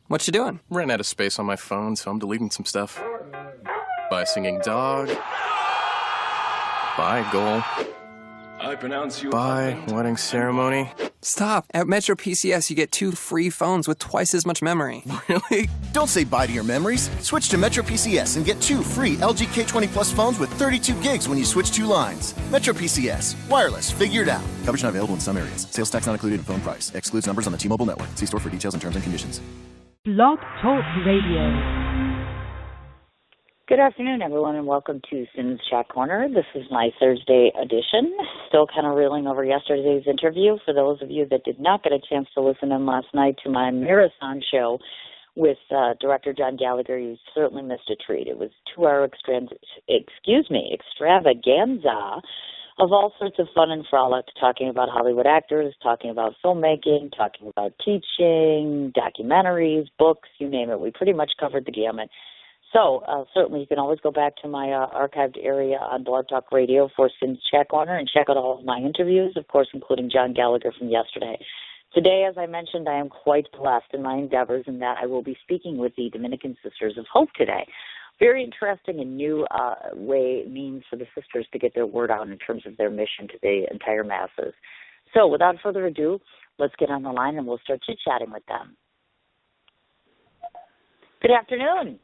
What you doing? Ran out of space on my phone, so I'm deleting some stuff. Bye, singing dog. Bye, goal. I pronounce you. Bye, wedding ceremony. Stop. At Metro PCS, you get 2 free phones with twice as much memory. Really? Don't say bye to your memories. Switch to Metro PCS and get 2 free LG K20 Plus phones with 32 gigs when you switch 2 lines. Metro PCS. Wireless. Figure it out. Coverage not available in some areas. Sales tax not included in phone price. Excludes numbers on the T-Mobile network. See store for details and terms and conditions. Blog Talk Radio. Good afternoon, everyone, and welcome to Sims Chat Corner. This is my Thursday edition. Still kind of reeling over yesterday's interview. For those of you that did not get a chance to listen in last night to my marathon show with Director John Gallagher, you certainly missed a treat. It was a 2-hour extravaganza of all sorts of fun and frolic, talking about Hollywood actors, talking about filmmaking, talking about teaching, documentaries, books, you name it. We pretty much covered the gamut. So certainly you can always go back to my archived area on Blog Talk Radio for Sims Chat Corner and check out all of my interviews, of course, including John Gallagher from yesterday. Today, as I mentioned, I am quite blessed in my endeavors in that I will be speaking with the Dominican Sisters of Hope today. Very interesting and new means for the sisters to get their word out in terms of their mission to the entire masses. So without further ado, let's get on the line and we'll start chit-chatting with them. Good afternoon.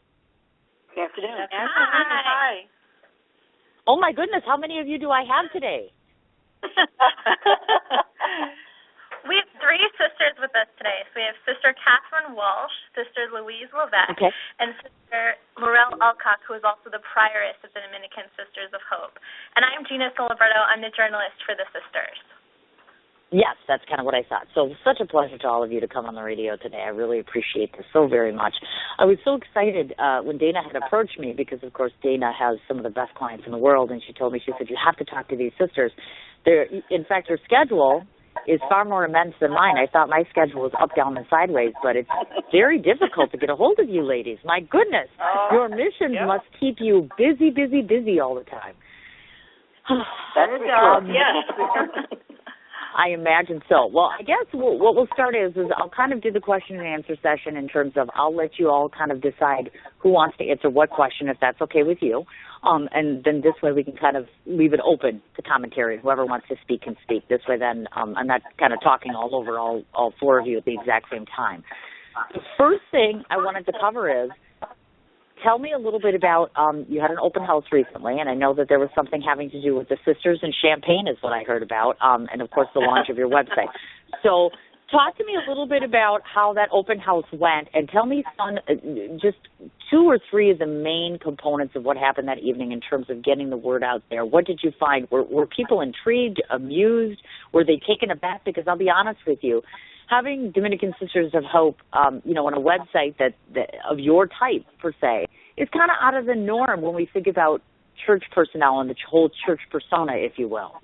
Good afternoon. Hi. Oh, my goodness. How many of you do I have today? We have 3 sisters with us today. So we have Sister Catherine Walsh, Sister Louise Levesque, and Sister Laurel Alcock, who is also the prioress of the Dominican Sisters of Hope. And I'm Gina Soliberto. I'm the journalist for the sisters. Yes, that's kind of what I thought. So such a pleasure to all of you to come on the radio today. I really appreciate this so very much. I was so excited when Dana had approached me because, of course, Dana has some of the best clients in the world, and she told me, she said, you have to talk to these sisters. In fact, their schedule is far more immense than mine. I thought my schedule was up, down, and sideways, but it's very difficult to get a hold of you ladies. My goodness, your missions must keep you busy, busy, busy all the time. That's a job, yes. I imagine so. Well, I guess what we'll start is I'll kind of do the question and answer session in terms of I'll let you all kind of decide who wants to answer what question, if that's okay with you. And then this way we can kind of leave it open to commentary. Whoever wants to speak can speak. This way then I'm not kind of talking all over all 4 of you at the exact same time. The first thing I wanted to cover is, tell me a little bit about, you had an open house recently, and I know that there was something having to do with the sisters and champagne is what I heard about, and, of course, the launch of your website. So talk to me a little bit about how that open house went, and tell me just 2 or 3 of the main components of what happened that evening in terms of getting the word out there. What did you find? Were people intrigued, amused? Were they taken aback? Because I'll be honest with you, having Dominican Sisters of Hope, on a website that of your type, per se, is kind of out of the norm when we think about church personnel and the whole church persona, if you will.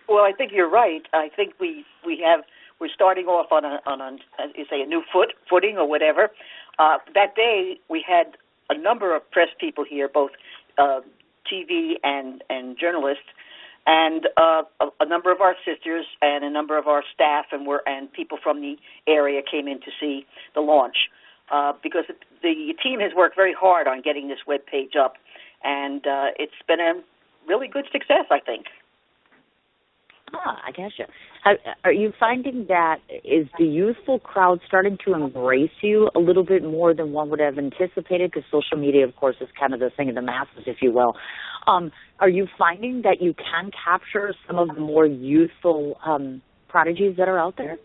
Well, I think you're right. I think we're starting off on as you say, a new footing or whatever. That day we had a number of press people here, both TV and journalists. And a number of our sisters and a number of our staff and people from the area came in to see the launch because the team has worked very hard on getting this web page up, and it's been a really good success, I think. I gotcha. Are you finding that is the youthful crowd starting to embrace you a little bit more than one would have anticipated? Because social media, of course, is kind of the thing of the masses, if you will. Are you finding that you can capture some of the more youthful prodigies that are out there?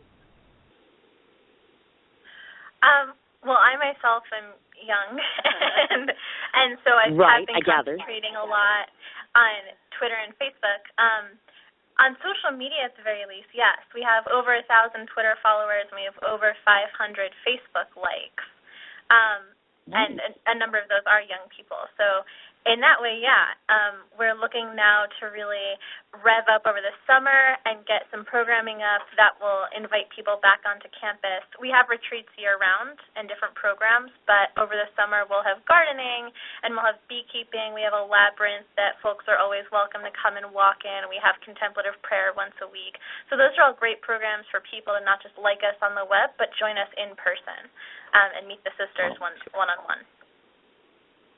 Well, I myself am young, and so I've been concentrating a lot on Twitter and Facebook. On social media, at the very least, yes. We have over 1,000 Twitter followers, and we have over 500 Facebook likes. And a number of those are young people. So in that way, yeah. We're looking now to really rev up over the summer and get some programming up that will invite people back onto campus. We have retreats year-round and different programs, but over the summer we'll have gardening and we'll have beekeeping. We have a labyrinth that folks are always welcome to come and walk in. We have contemplative prayer once a week. So those are all great programs for people to not just like us on the web, but join us in person and meet the sisters one-on-one.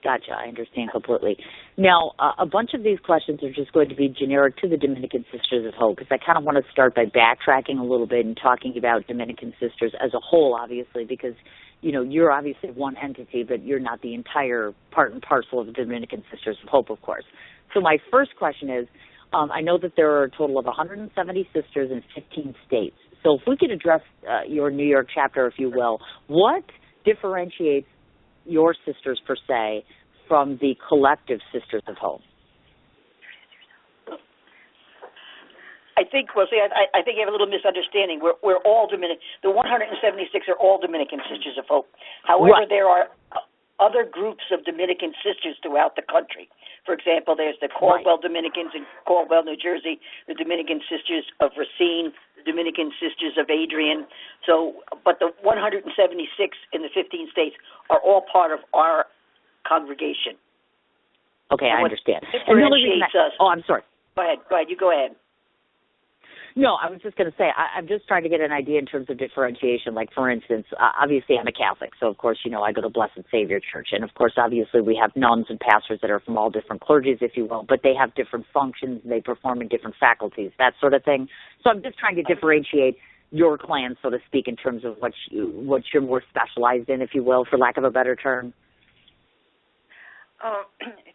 Gotcha. I understand completely. Now, a bunch of these questions are just going to be generic to the Dominican Sisters of Hope, because I kind of want to start by backtracking a little bit and talking about Dominican Sisters as a whole, obviously, because, you know, you're obviously one entity, but you're not the entire part and parcel of the Dominican Sisters of Hope, of course. So my first question is, I know that there are a total of 170 sisters in 15 states. So if we could address your New York chapter, if you will, what differentiates your sisters, per se, from the collective Sisters of Hope? I think I think you have a little misunderstanding. We're all Dominican. The 176 are all Dominican Sisters of Hope. However, There are other groups of Dominican sisters throughout the country. For example, there's the Caldwell Dominicans in Caldwell, New Jersey, the Dominican Sisters of Racine, the Dominican Sisters of Adrian. So, but the 176 in the 15 states are all part of our congregation. Okay, I understand. Differentiates us. Oh, I'm sorry. Go ahead. You go ahead. No, I was just going to say, I'm just trying to get an idea in terms of differentiation. Like, for instance, obviously I'm a Catholic, so of course, you know, I go to Blessed Savior Church. And of course, obviously, we have nuns and pastors that are from all different clergies, if you will, but they have different functions, they perform in different faculties, that sort of thing. So I'm just trying to differentiate your clan, so to speak, in terms of what you're more specialized in, if you will, for lack of a better term. Oh,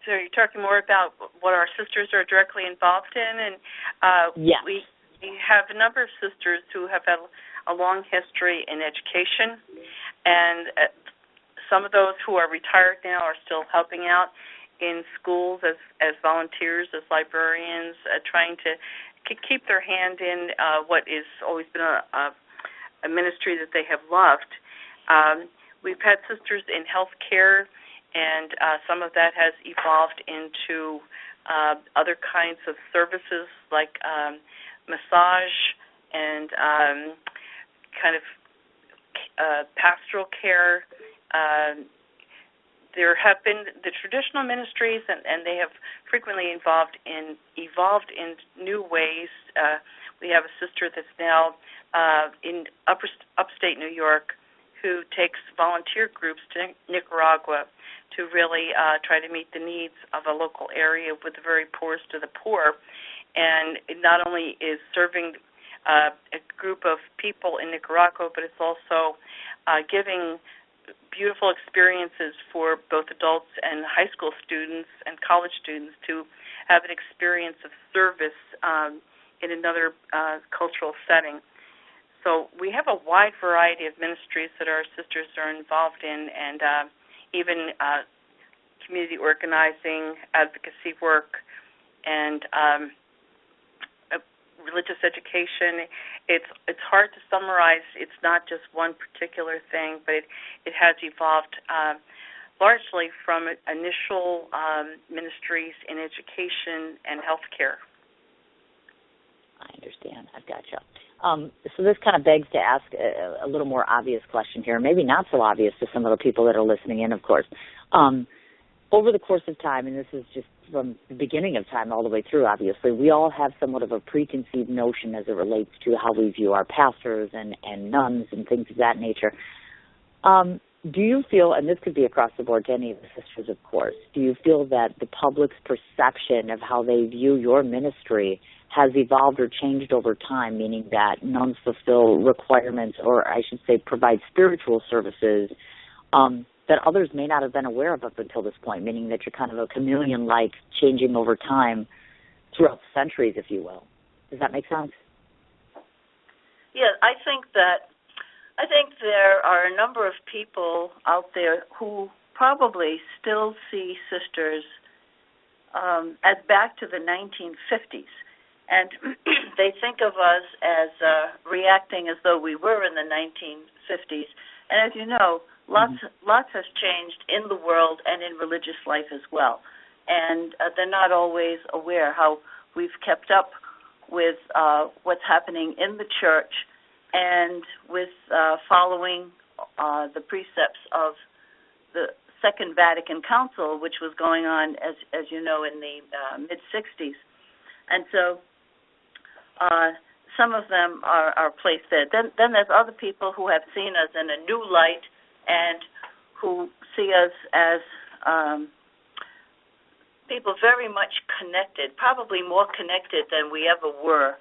so you're talking more about what our sisters are directly involved in, and yes. We have a number of sisters who have had a long history in education, and some of those who are retired now are still helping out in schools as volunteers, as librarians, trying to keep their hand in what is always been a ministry that they have loved. We've had sisters in healthcare, and some of that has evolved into other kinds of services like massage and kind of pastoral care. There have been the traditional ministries, and they have frequently evolved in new ways. We have a sister that's now in upstate New York who takes volunteer groups to Nicaragua to really try to meet the needs of a local area with the very poorest of the poor. And it not only is serving a group of people in Nicaragua, but it's also giving beautiful experiences for both adults and high school students and college students to have an experience of service in another cultural setting. So we have a wide variety of ministries that our sisters are involved in, and even community organizing, advocacy work, and religious education. It's hard to summarize. It's not just one particular thing, but it has evolved largely from initial ministries in education and healthcare. I understand. I've got you. So this kind of begs to ask a little more obvious question here, maybe not so obvious to some of the people that are listening in, of course. Over the course of time, and this is just from the beginning of time all the way through, obviously, we all have somewhat of a preconceived notion as it relates to how we view our pastors and nuns and things of that nature. Do you feel, and this could be across the board to any of the sisters, of course, do you feel that the public's perception of how they view your ministry has evolved or changed over time, meaning that nuns fulfill requirements, or I should say provide spiritual services that others may not have been aware of up until this point, meaning that you're kind of a chameleon-like, changing over time throughout centuries, if you will? Does that make sense? Yeah, I think there are a number of people out there who probably still see sisters as back to the 1950s. And they think of us as reacting as though we were in the 1950s. And as you know, lots has changed in the world and in religious life as well. and they're not always aware how we've kept up with what's happening in the church and with following the precepts of the Second Vatican Council, which was going on, as you know, in the mid-'60s. And so some of them are placed there. Then there's other people who have seen us in a new light and who see us as people very much connected, probably more connected than we ever were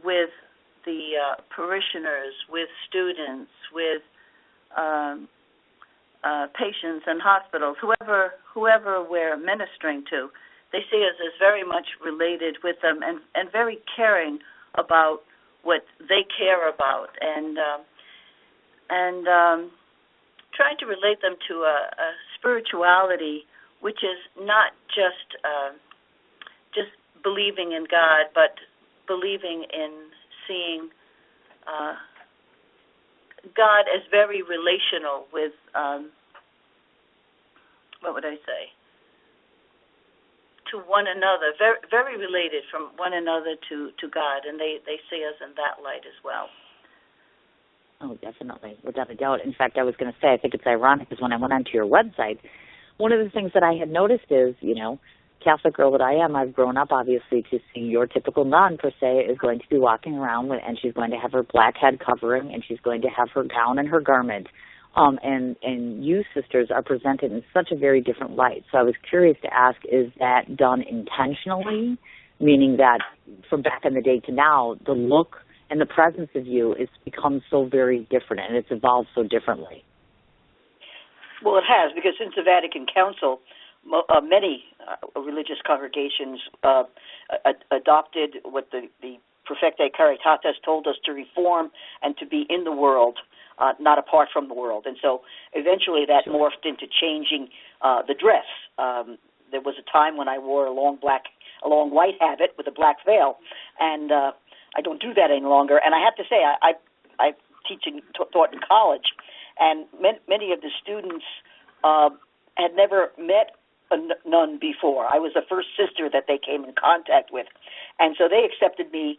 with the parishioners, with students, with patients in hospitals, whoever we're ministering to. They see us as very much related with them and very caring about what they care about, and trying to relate them to a spirituality which is not just believing in God, but believing in seeing God as very relational with, what would I say, to one another, very, very related from one another to God, and they see us in that light as well. Oh, definitely, without a doubt. In fact, I was going to say, I think it's ironic because when I went onto your website, one of the things that I had noticed is, Catholic girl that I am, I've grown up, obviously, to see your typical nun, per se, is going to be walking around and she's going to have her black head covering and she's going to have her gown and her garment. And you sisters are presented in such a very different light. So I was curious to ask, is that done intentionally, meaning that from back in the day to now, the look and the presence of you has become so very different and it's evolved so differently? Well, it has, because since the Vatican Council, many religious congregations adopted what the Perfectae Caritatis told us to reform and to be in the world, not apart from the world. And so eventually that morphed into changing the dress. There was a time when I wore a long white habit with a black veil, and I don't do that any longer. And I have to say, I taught in college, and many of the students had never met a nun before. I was the first sister that they came in contact with, and so they accepted me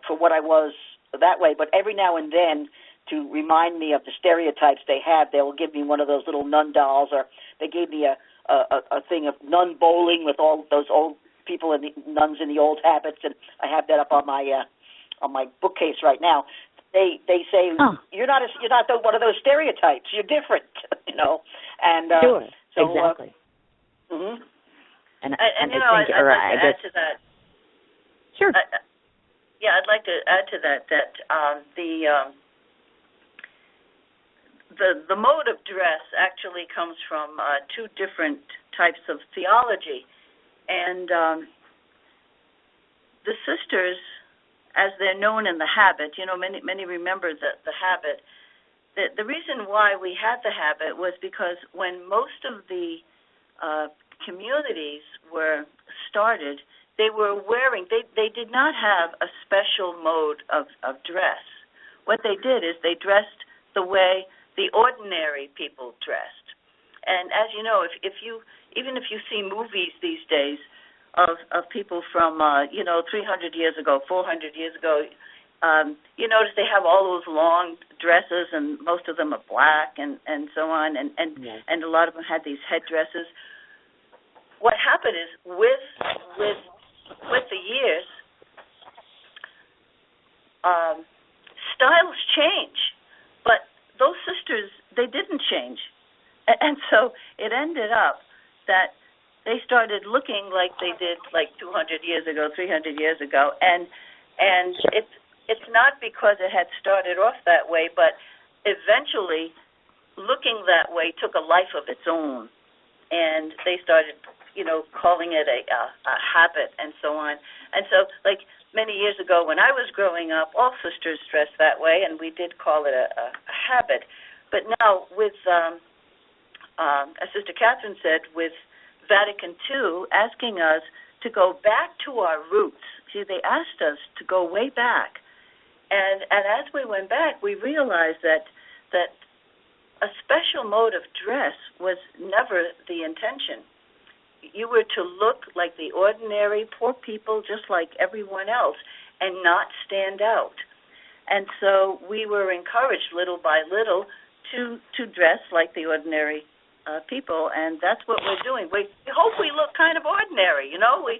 for what I was that way. But every now and then, to remind me of the stereotypes they have, they will give me one of those little nun dolls, or they gave me a thing of nun bowling with all those old people and the nuns in the old habits, and I have that up on my bookcase right now. They say you're not one of those stereotypes. You're different, And sure, so, exactly. Mm-hmm. And I'd like to add to that. Sure. I'd like to add to that the mode of dress actually comes from two different types of theology, and the sisters, as they're known in the habit, many remember the habit. The reason why we had the habit was because when most of the communities were started, they were wearing, they did not have a special mode of dress. What they did is they dressed the way the ordinary people dressed. And as you know, even if you see movies these days of people from 300 years ago, 400 years ago, you notice they have all those long dresses, and most of them are black and so on, and a lot of them had these headdresses. What happened is with the years, styles change, but those sisters, they didn't change, and so it ended up that they started looking like they did like 200 years ago, 300 years ago, and it's not because it had started off that way, but eventually looking that way took a life of its own, and they started, calling it a habit and so on. And so, like many years ago when I was growing up, all sisters dressed that way, and we did call it a habit. But now with, as Sister Catherine said, with Vatican II asking us to go back to our roots. See, they asked us to go way back. And as we went back, we realized that a special mode of dress was never the intention. you were to look like the ordinary poor people, just like everyone else, and not stand out. And so we were encouraged little by little to dress like the ordinary people, and that's what we're doing. We hope we look kind of ordinary, you know. We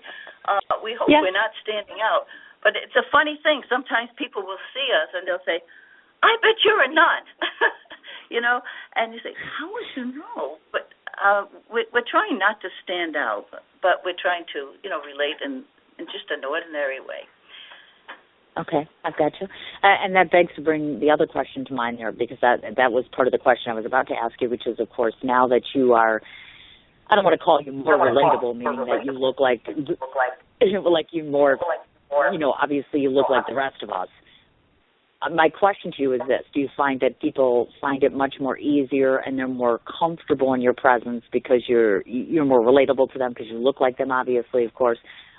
hope we're not standing out. But it's a funny thing. Sometimes people will see us and they'll say, "I bet you're a nun," you know. And you say, "How would you know?" But we're trying not to stand out, but we're trying to, you know, relate in just an ordinary way. Okay, I've got you. And that begs to bring the other question to mind there, because that was part of the question I was about to ask you, which is, of course, now that you are, I don't want to call you more relatable, meaning that you look like you more, you know, obviously you look like the rest of us. My question to you is this: do you find that people find it much more easier and they're more comfortable in your presence because you're more relatable to them because you look like them, obviously, of course?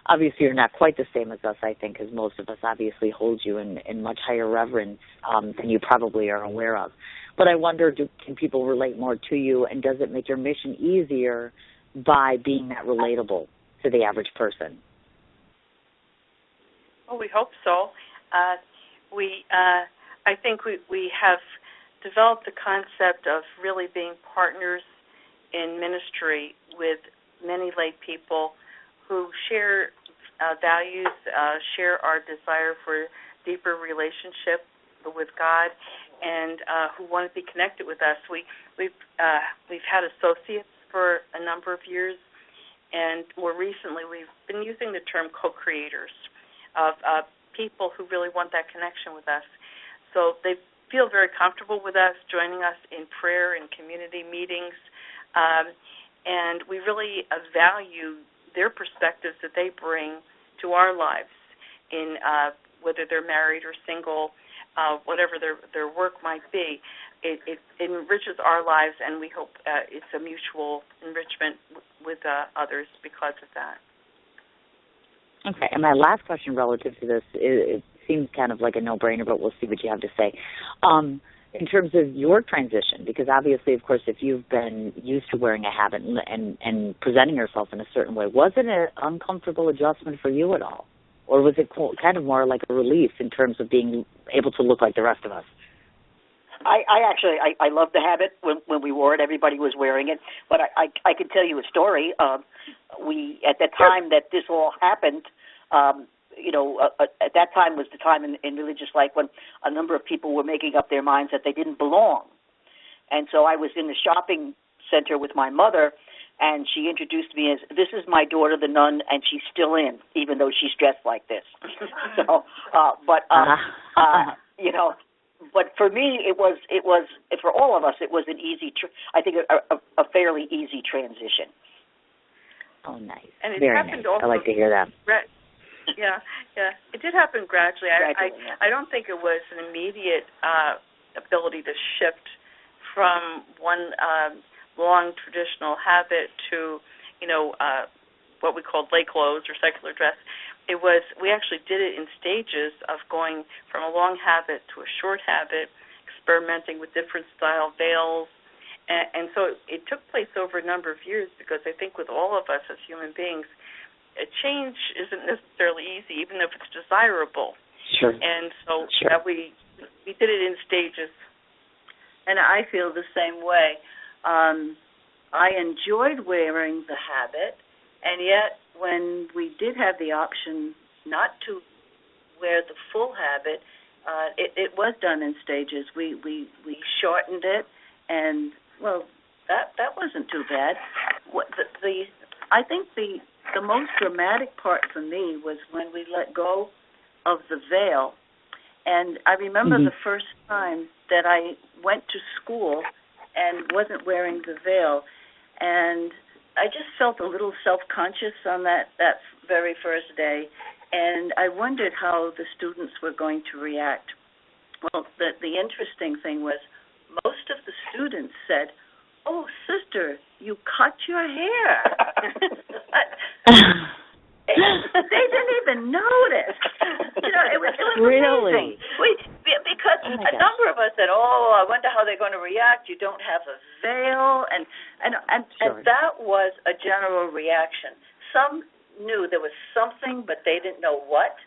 Obviously, you're not quite the same as us, I think, because most of us obviously hold you in much higher reverence than you probably are aware of. But I wonder, can people relate more to you, and does it make your mission easier by being that relatable to the average person? Well, we hope so. I think we have developed the concept of really being partners in ministry with many lay people who share values, share our desire for deeper relationship with God, and who want to be connected with us. We've had associates for a number of years, and more recently we've been using the term co-creators of people who really want that connection with us. So they feel very comfortable with us, joining us in prayer and community meetings, and we really value their perspectives that they bring to our lives, in whether they're married or single, whatever their work might be. It enriches our lives, and we hope it's a mutual enrichment with others because of that. Okay, and my last question relative to this, it seems kind of like a no-brainer, but we'll see what you have to say. In terms of your transition, because obviously, of course, if you've been used to wearing a habit and presenting yourself in a certain way, was it an uncomfortable adjustment for you at all? Or was it kind of more like a relief in terms of being able to look like the rest of us? I loved the habit when we wore it. Everybody was wearing it. But I can tell you a story. We, at the time that this all happened, at that time was the time in religious life when a number of people were making up their minds that they didn't belong. And so I was in the shopping center with my mother, and she introduced me as, "This is my daughter, the nun, and she's still in, even though she's dressed like this." But for me, it was for all of us, it was an easy, I think a fairly easy transition. Oh, nice. And it Very happened nice. also, I like to hear that. Yeah. It did happen gradually. Yeah. I don't think it was an immediate ability to shift from one long traditional habit to, what we called lay clothes or secular dress. It was, we actually did it in stages of going from a long habit to a short habit, experimenting with different style veils. And so it took place over a number of years, because I think with all of us as human beings, a change isn't necessarily easy, even if it's desirable. Sure. And so we did it in stages. And I feel the same way. I enjoyed wearing the habit, and yet when we did have the option not to wear the full habit, it was done in stages. We shortened it, and that wasn't too bad. I think the most dramatic part for me was when we let go of the veil. And I remember the first time that I went to school and wasn't wearing the veil, and I just felt a little self-conscious on that very first day, and I wondered how the students were going to react. Well, the interesting thing was most of the students said, "Oh, sister, you cut your hair." They didn't even notice. It was really amazing. Because a number of us said, I wonder how they're going to react. You don't have a veil. And that was a general reaction. Some knew there was something, but they didn't know what.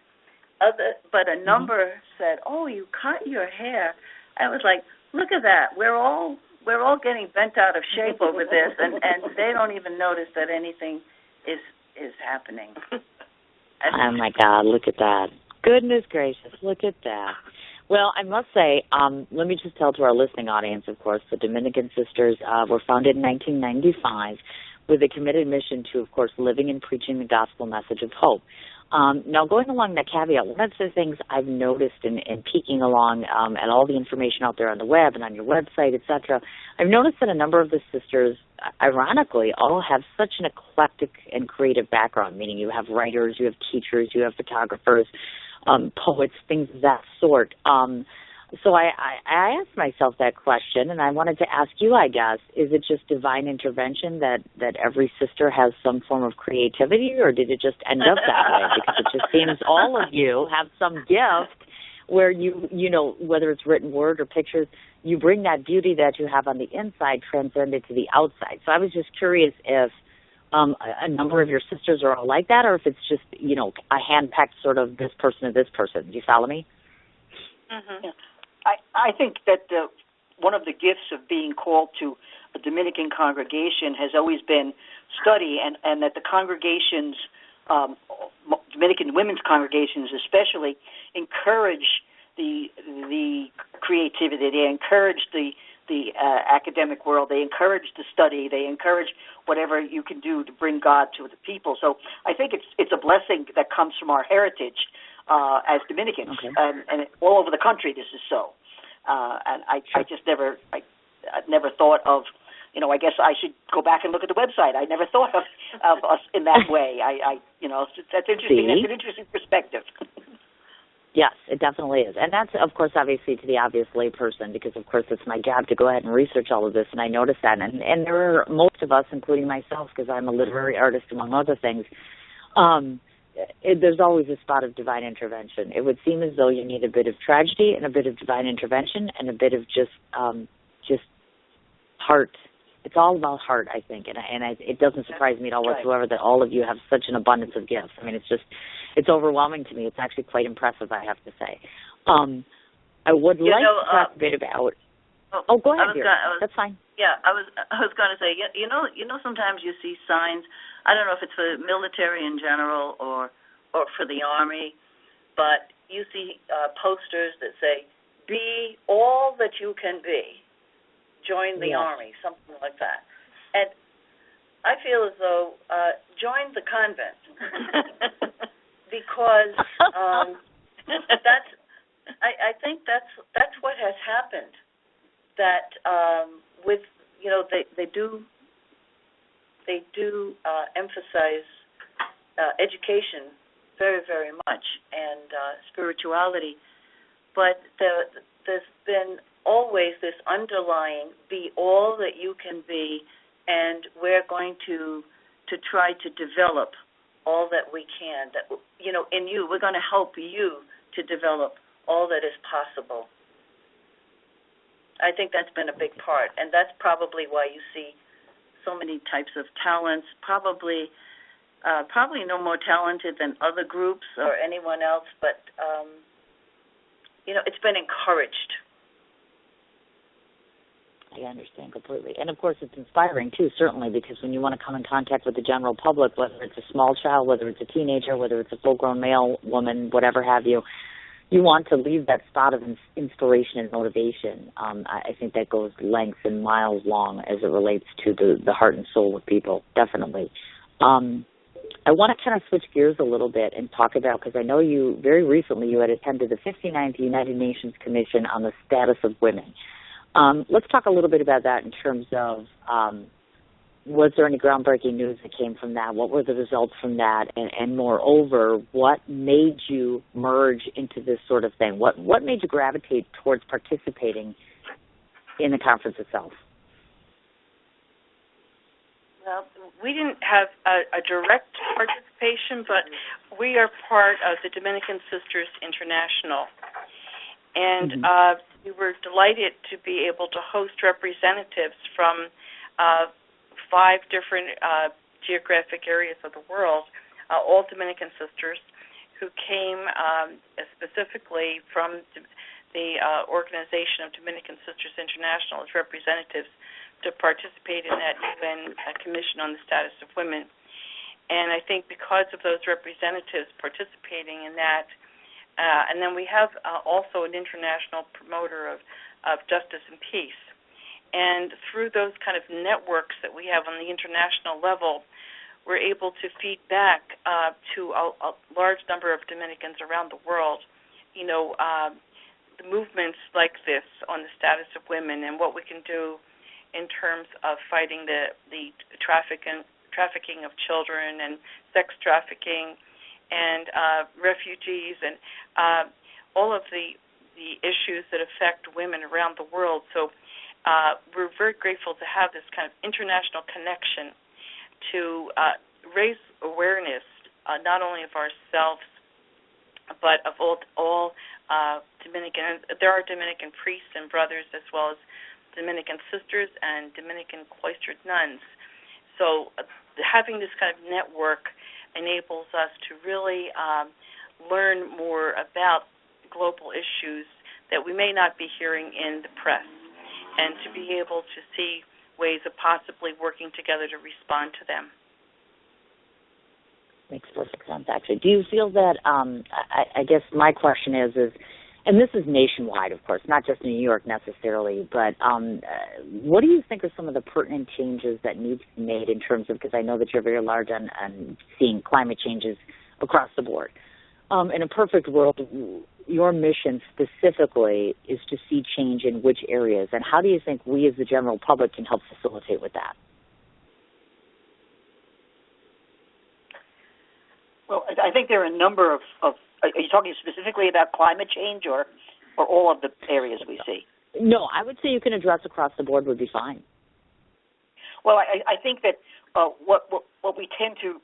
But a number said, you cut your hair. I was like, look at that. We're all getting bent out of shape over this, and they don't even notice that anything is happening. Oh, my God, look at that. Goodness gracious, look at that. Well, I must say, let me just tell to our listening audience, of course, the Dominican Sisters were founded in 1995 with a committed mission to, of course, living and preaching the gospel message of hope. Now, going along that caveat, one of the things I've noticed in peeking along at all the information out there on the web and on your website, etc., I've noticed that a number of the sisters, ironically, all have such an eclectic and creative background, meaning you have writers, you have teachers, you have photographers, poets, things of that sort. So I asked myself that question, and I wanted to ask you, I guess, is it just divine intervention that every sister has some form of creativity, or did it just end up that way? Because it just seems all of you have some gift where you know, whether it's written word or pictures, you bring that beauty that you have on the inside transcended to the outside. So I was just curious if a number of your sisters are all like that, or if it's just, you know, a hand-packed sort of this person to this person. Do you follow me? Mm-hmm. Yeah. I think that one of the gifts of being called to a Dominican congregation has always been study, and that the congregations, Dominican women's congregations especially, encourage the creativity. They encourage the academic world. They encourage the study. They encourage whatever you can do to bring God to the people. So I think it's a blessing that comes from our heritage as Dominicans, and all over the country this is so. And I just never thought of, you know, I guess I should go back and look at the website. I never thought of us in that way. That's interesting. That's an interesting perspective. Yes, it definitely is. And that's, of course, obviously to the obvious layperson, because, of course, it's my job to go ahead and research all of this, and I noticed that. And there are most of us, including myself, because I'm a literary artist, among other things, there's always a spot of divine intervention. It would seem as though you need a bit of tragedy and a bit of divine intervention and a bit of just heart. It's all about heart, I think, and it doesn't surprise me at all whatsoever that all of you have such an abundance of gifts. I mean, it's overwhelming to me. It's actually quite impressive, I have to say. I would like to talk a bit about. Go ahead, dear. That's fine. Yeah, I was going to say, you know, sometimes you see signs. I don't know if it's for the military in general or for the Army, but you see posters that say, "Be all that you can be. Join the Army," something like that. And I feel as though join the convent because I think that's what has happened. That with, you know, they do emphasize education very, very much, and spirituality, but there's been always this underlying be all that you can be, and we're going to try to develop all that we can. That, you know, in you, we're going to help you to develop all that is possible. I think that's been a big part, and that's probably why you see so many types of talents, probably no more talented than other groups or anyone else, but, you know, it's been encouraged. I understand completely. And, of course, it's inspiring, too, certainly, because when you want to come in contact with the general public, whether it's a small child, whether it's a teenager, whether it's a full-grown male, woman, whatever have you, you want to leave that spot of inspiration and motivation. I think that goes lengths and miles long as it relates to the heart and soul of people, definitely. I want to kind of switch gears a little bit and talk about, because I know you, very recently, you had attended the 59th United Nations Commission on the Status of Women. Let's talk a little bit about that in terms of, was there any groundbreaking news that came from that? What were the results from that? And moreover, what made you merge into this sort of thing? What made you gravitate towards participating in the conference itself? Well, we didn't have a direct participation, but we are part of the Dominican Sisters International. And we were delighted to be able to host representatives from 5 different geographic areas of the world, all Dominican sisters, who came specifically from the Organization of Dominican Sisters International as representatives to participate in that UN Commission on the Status of Women. And I think because of those representatives participating in that, and then we have also an international promoter of justice and peace. And through those kind of networks that we have on the international level, we're able to feed back to a large number of Dominicans around the world, the movements like this on the status of women and what we can do in terms of fighting the trafficking of children and sex trafficking and refugees and all of the issues that affect women around the world. So we're very grateful to have this kind of international connection to raise awareness not only of ourselves but of all Dominican. There are Dominican priests and brothers as well as Dominican sisters and Dominican cloistered nuns. So having this kind of network enables us to really learn more about global issues that we may not be hearing in the press, and to be able to see ways of possibly working together to respond to them. Makes perfect sense, actually. Do you feel that, I guess my question is, and this is nationwide, of course, not just in New York necessarily, but what do you think are some of the pertinent changes that need to be made in terms of, because I know that you're very large on seeing climate changes across the board. In a perfect world, your mission specifically is to see change in which areas, and how do you think we as the general public can help facilitate with that? Well, I think there are a number of are you talking specifically about climate change or all of the areas we see? No, I would say you can address across the board would be fine. Well, I think that what we tend to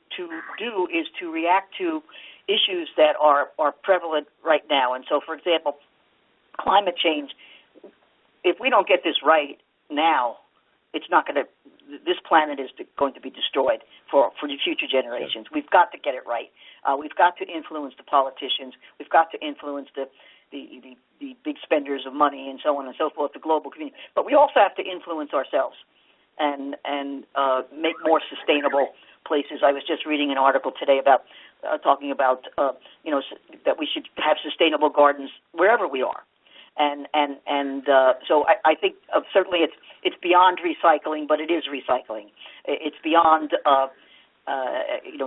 do is to react to issues that are prevalent right now. And so, for example, climate change, if we don't get this right now, it's not going to, this planet is going to be destroyed for the future generations. We've got to get it right. We've got to influence the politicians. We've got to influence the big spenders of money and so on and so forth, the global community. But we also have to influence ourselves and make more sustainable places. I was just reading an article today about talking about that we should have sustainable gardens wherever we are. So I think certainly it's beyond recycling, but it is recycling. It's beyond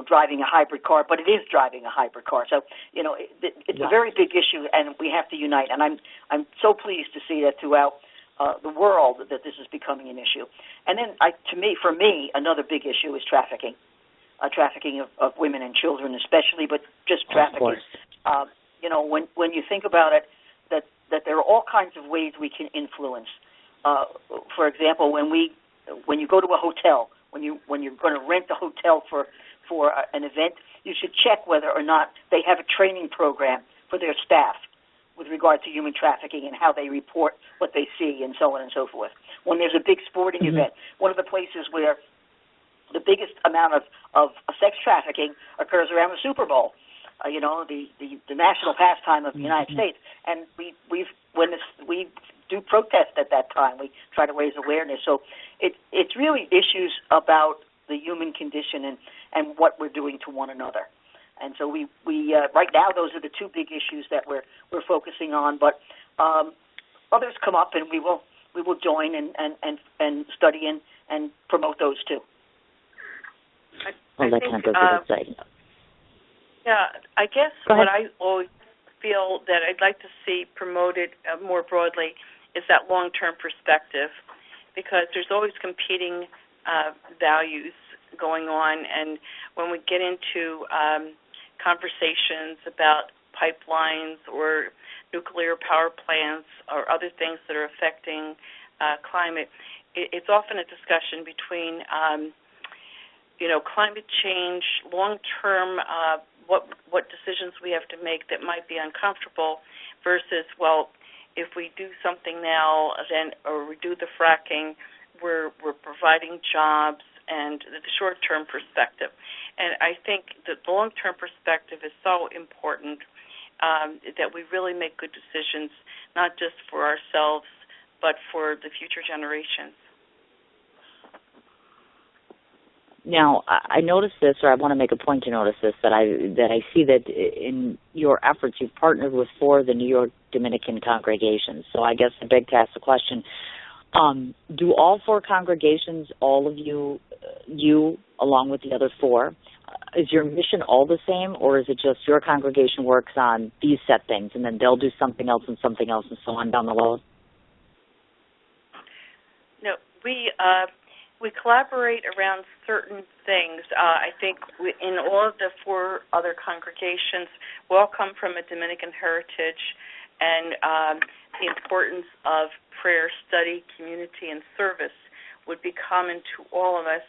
driving a hybrid car, but it is driving a hybrid car. So it's a very big issue, and we have to unite. And I'm so pleased to see that throughout the world that this is becoming an issue. And then for me, another big issue is trafficking. Trafficking of women and children, especially, but just trafficking. When you think about it, that there are all kinds of ways we can influence. For example, when you go to a hotel, when you're going to rent a hotel for an event, you should check whether or not they have a training program for their staff with regard to human trafficking and how they report what they see and so on and so forth. When there's a big sporting event, one of the places where the biggest amount of sex trafficking occurs around the Super Bowl, the national pastime of the United States. And we do protest at that time. We try to raise awareness. So it's really issues about the human condition and what we're doing to one another. And so we right now those are the two big issues that we're focusing on. But others come up, and we will join and study and promote those too. That kind of is exciting. Yeah, I guess what I always feel that I'd like to see promoted more broadly is that long-term perspective, because there's always competing values going on, and when we get into conversations about pipelines or nuclear power plants or other things that are affecting climate, it's often a discussion between climate change, long-term, what decisions we have to make that might be uncomfortable versus, well, if we do something now, then or we do the fracking, we're providing jobs and the short-term perspective. And I think the long-term perspective is so important that we really make good decisions, not just for ourselves, but for the future generations. Now, I noticed this, or I want to make a point to notice this, that I see that in your efforts you've partnered with 4 of the New York Dominican congregations. So I guess I beg to ask the question, do all 4 congregations, all of you along with the other 4, is your mission all the same, or is it just your congregation works on these set things and then they'll do something else and so on down the road? No, we collaborate around certain things. I think in all of the 4 other congregations, we all come from a Dominican heritage, and the importance of prayer, study, community, and service would be common to all of us.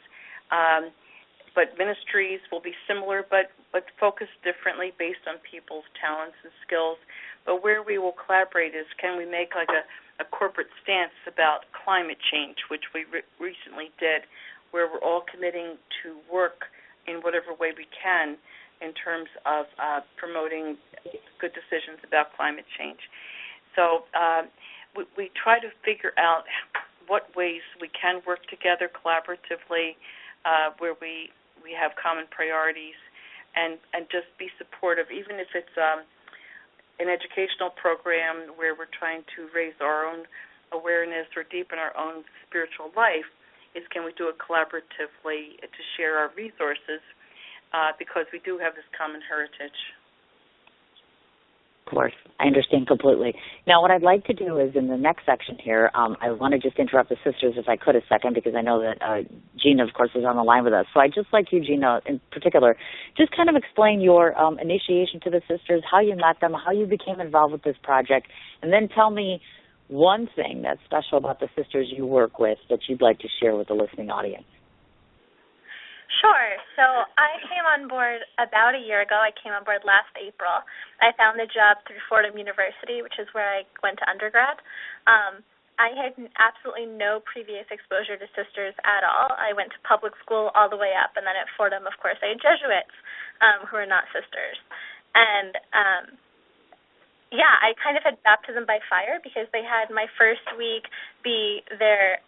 But ministries will be similar, but focused differently based on people's talents and skills. But where we will collaborate is, can we make like a corporate stance about climate change, which we recently did, where we're all committing to work in whatever way we can in terms of promoting good decisions about climate change. So we try to figure out what ways we can work together collaboratively, where we have common priorities, and just be supportive, even if it's an educational program where we're trying to raise our own awareness or deepen our own spiritual life, is can we do it collaboratively to share our resources because we do have this common heritage. Of course, I understand completely. Now, what I'd like to do is in the next section here, I want to just interrupt the sisters if I could a second, because I know that Gina, of course, is on the line with us. So I'd just like you, Gina, in particular, just kind of explain your initiation to the sisters, how you met them, how you became involved with this project, and then tell me one thing that's special about the sisters you work with that you'd like to share with the listening audience. Sure. So I came on board about a year ago. I came on board last April. I found the job through Fordham University, which is where I went to undergrad. I had absolutely no previous exposure to sisters at all. I went to public school all the way up, and then at Fordham, of course, I had Jesuits who are not sisters. And, I kind of had baptism by fire because they had my first week be their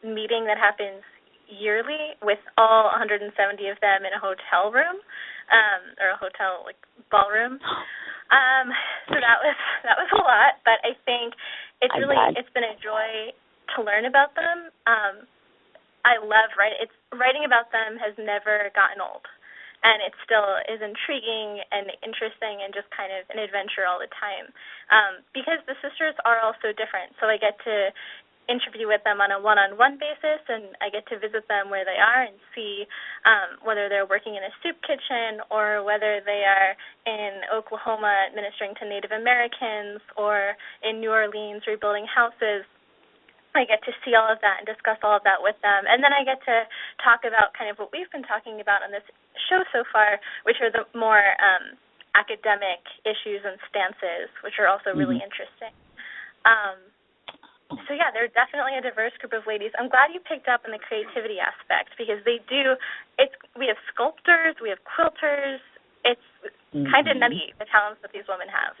meeting that happens yearly with all 170 of them in a hotel room, or a hotel ballroom. So that was a lot, but I think it's been a joy to learn about them. I love writing about them has never gotten old, and it still is intriguing and interesting and just kind of an adventure all the time. Because the sisters are all so different, so I get to interview with them on a one-on-one basis, and I get to visit them where they are and see whether they're working in a soup kitchen or whether they are in Oklahoma ministering to Native Americans or in New Orleans rebuilding houses. I get to see all of that and discuss all of that with them. And then I get to talk about kind of what we've been talking about on this show so far, which are the more academic issues and stances, which are also really interesting. So, they're definitely a diverse group of ladies. I'm glad you picked up on the creativity aspect because they do. We have sculptors, we have quilters. It's kind of nutty, the talents that these women have.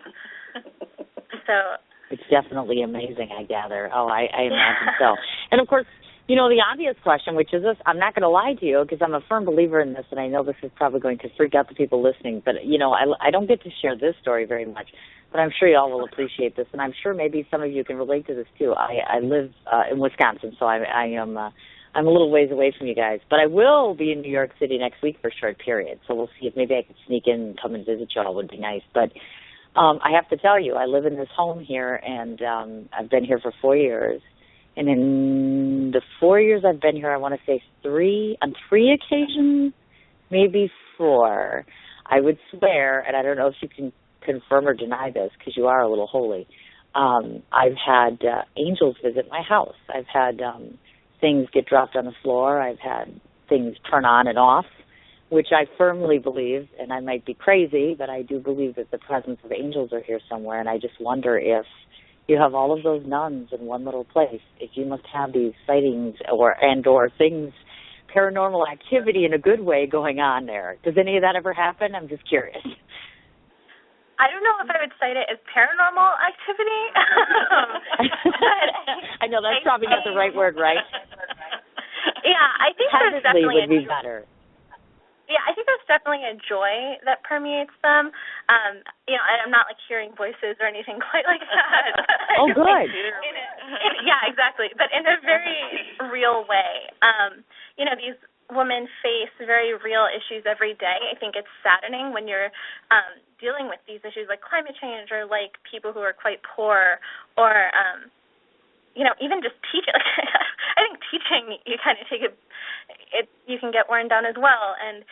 So it's definitely amazing, I gather. Oh, I imagine so. And, of course, the obvious question, which is this, I'm not going to lie to you because I'm a firm believer in this, and I know this is probably going to freak out the people listening, but, I don't get to share this story very much. But I'm sure you all will appreciate this, and I'm sure maybe some of you can relate to this too. I live in Wisconsin, so I'm a little ways away from you guys. But I will be in New York City next week for a short period, so we'll see if maybe I can sneak in and come and visit you all. Would be nice. But I have to tell you, I live in this home here, and I've been here for 4 years. And in the 4 years I've been here, I want to say on three occasions, maybe 4, I would swear, and I don't know if you can confirm or deny this because you are a little holy. I've had angels visit my house. I've had things get dropped on the floor. I've had things turn on and off, which I firmly believe, and I might be crazy, but I do believe that the presence of angels are here somewhere, and I just wonder if you have all of those nuns in one little place. If you must have these sightings or things, paranormal activity in a good way going on there. Does any of that ever happen? I'm just curious. I don't know if I would cite it as paranormal activity. I know that's probably not the right word, right? Yeah, I think there's definitely would be better. Yeah, I think there's definitely a joy that permeates them. I'm not like hearing voices or anything quite like that. Oh, good. Yeah, exactly. But in a very real way. These women face very real issues every day. I think it's saddening when you're dealing with these issues like climate change or like people who are quite poor or, even just teaching. I think teaching, you kind of you can get worn down as well. And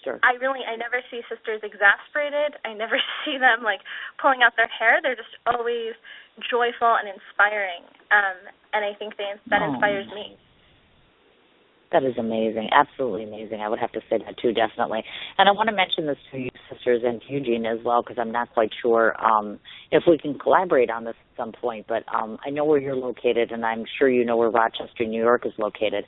sure. I never see sisters exasperated. I never see them like pulling out their hair. They're just always joyful and inspiring. And I think that inspires me. That is amazing. Absolutely amazing. I would have to say that too, definitely. And I want to mention this to you, sisters, and to Eugene as well, because I'm not quite sure if we can collaborate on this at some point. But I know where you're located, and I'm sure you know where Rochester, New York is located.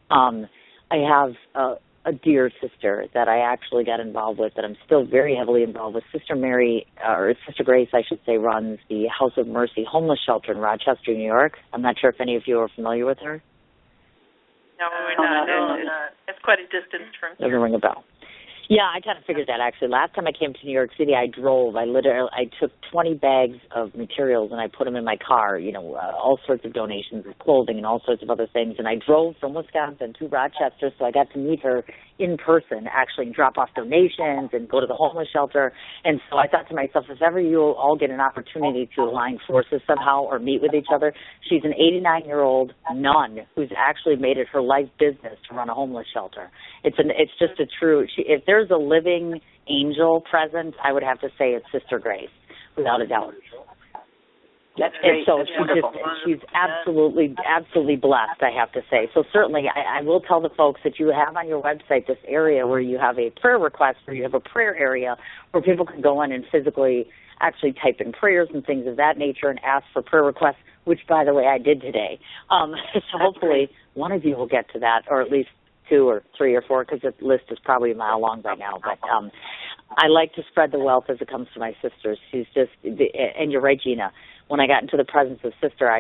I have a dear sister that I actually got involved with, that I'm still very heavily involved with. Sister Mary, or Sister Grace, I should say, runs the House of Mercy homeless shelter in Rochester, New York. I'm not sure if any of you are familiar with her. No, we're not. It's quite a distance from here. Doesn't ring a bell. Yeah, I kind of figured that, actually. Last time I came to New York City, I drove. I took 20 bags of materials, and I put them in my car, all sorts of donations of clothing and all sorts of other things. And I drove from Wisconsin to Rochester, so I got to meet her in person, actually drop off donations and go to the homeless shelter. And so I thought to myself, if ever you all get an opportunity to align forces somehow or meet with each other, she's an 89-year-old nun who's actually made it her life business to run a homeless shelter. It's just a true, if there's a living angel present, I would have to say it's Sister Grace, without a doubt. That's great. So That's she's absolutely blessed, I have to say. So certainly I will tell the folks that you have on your website this area where you have a prayer request, where you have a prayer area where people can go in and physically actually type in prayers and things of that nature and ask for prayer requests, which, by the way, I did today. So hopefully one of you will get to that, or at least 2 or 3 or 4, because the list is probably a mile long by now. But I like to spread the wealth as it comes to my sisters. She's just, and you're right, Gina, when I got into the presence of Sister,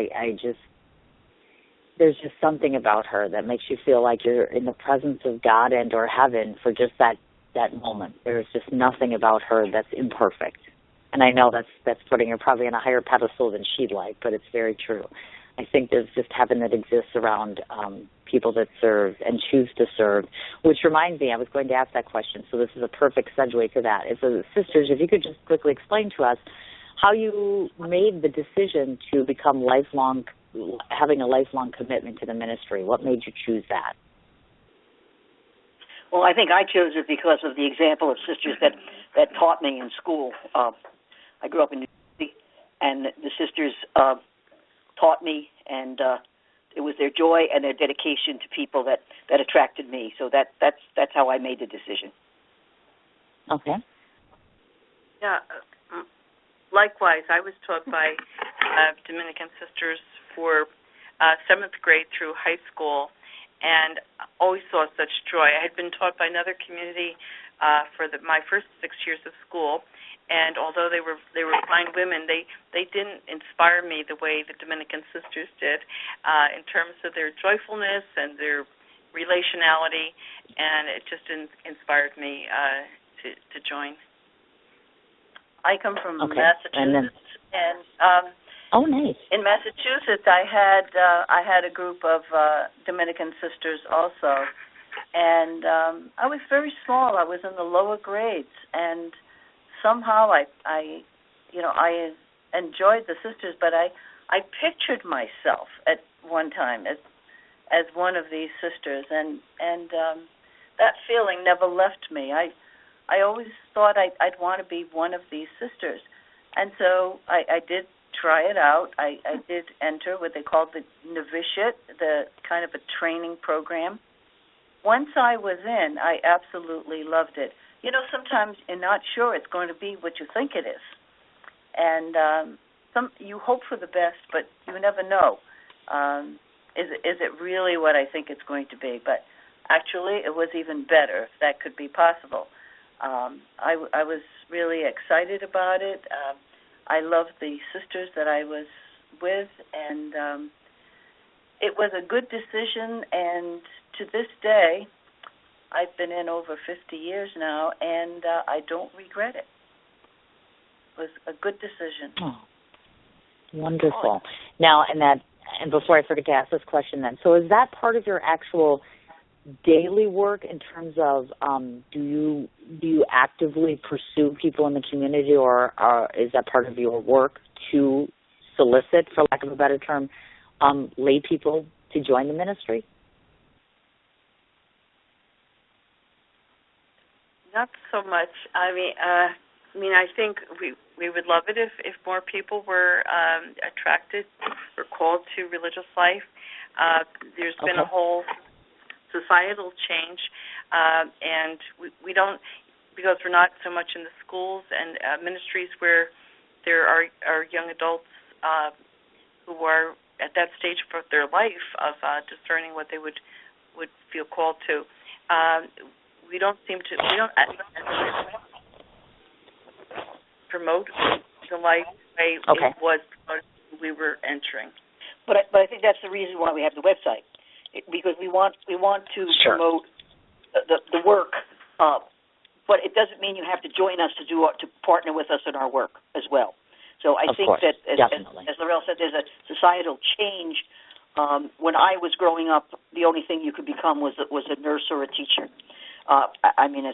there's just something about her that makes you feel like you're in the presence of God and or heaven for just that moment. There's just nothing about her that's imperfect. And I know that's putting her probably on a higher pedestal than she'd like, but it's very true. I think there's just heaven that exists around people that serve and choose to serve, which reminds me, I was going to ask that question, so this is a perfect segue to that. Sisters, if you could just quickly explain to us how you made the decision to become having a lifelong commitment to the ministry. What made you choose that? Well, I think I chose it because of the example of sisters that taught me in school. I grew up in New York City, and the sisters taught me, and it was their joy and their dedication to people that attracted me. So that's how I made the decision. Okay. Yeah. Likewise, I was taught by Dominican sisters for 7th grade through high school, and always saw such joy. I had been taught by another community for my first 6 years of school, and although they were fine women, they didn't inspire me the way the Dominican sisters did in terms of their joyfulness and their relationality, and it just inspired me to join. I come from And Massachusetts, oh, nice. In Massachusetts, I had a group of Dominican sisters also, and I was very small. I was in the lower grades, and somehow I enjoyed the sisters, but I pictured myself at one time as one of these sisters, and that feeling never left me. I always thought I'd want to be one of these sisters. And so I did try it out. I did enter what they called the novitiate, the kind of a training program. Once I was in, I absolutely loved it. Sometimes you're not sure it's going to be what you think it is. And you hope for the best, but you never know. Is it really what I think it's going to be? But actually, it was even better if that could be possible. I was really excited about it. I loved the sisters that I was with, and it was a good decision. And to this day, I've been in over 50 years now, and I don't regret it. It was a good decision. Oh, wonderful. Now, and before I forget to ask this question then, so is that part of your actual daily work in terms of do you actively pursue people in the community, or is that part of your work to solicit, for lack of a better term, lay people to join the ministry? Not so much. I mean, I think we would love it if more people were attracted or called to religious life. There's been a whole societal change, and we don't, because we're not so much in the schools and ministries where there are young adults who are at that stage of their life of discerning what they would feel called to. We don't promote the life the way it was promoted when we were entering. But I think that's the reason why we have the website, because we want to promote the work, but it doesn't mean you have to join us to partner with us in our work as well. So I think that, as Laurel said, there's a societal change. When I was growing up, the only thing you could become was a nurse or a teacher. I mean,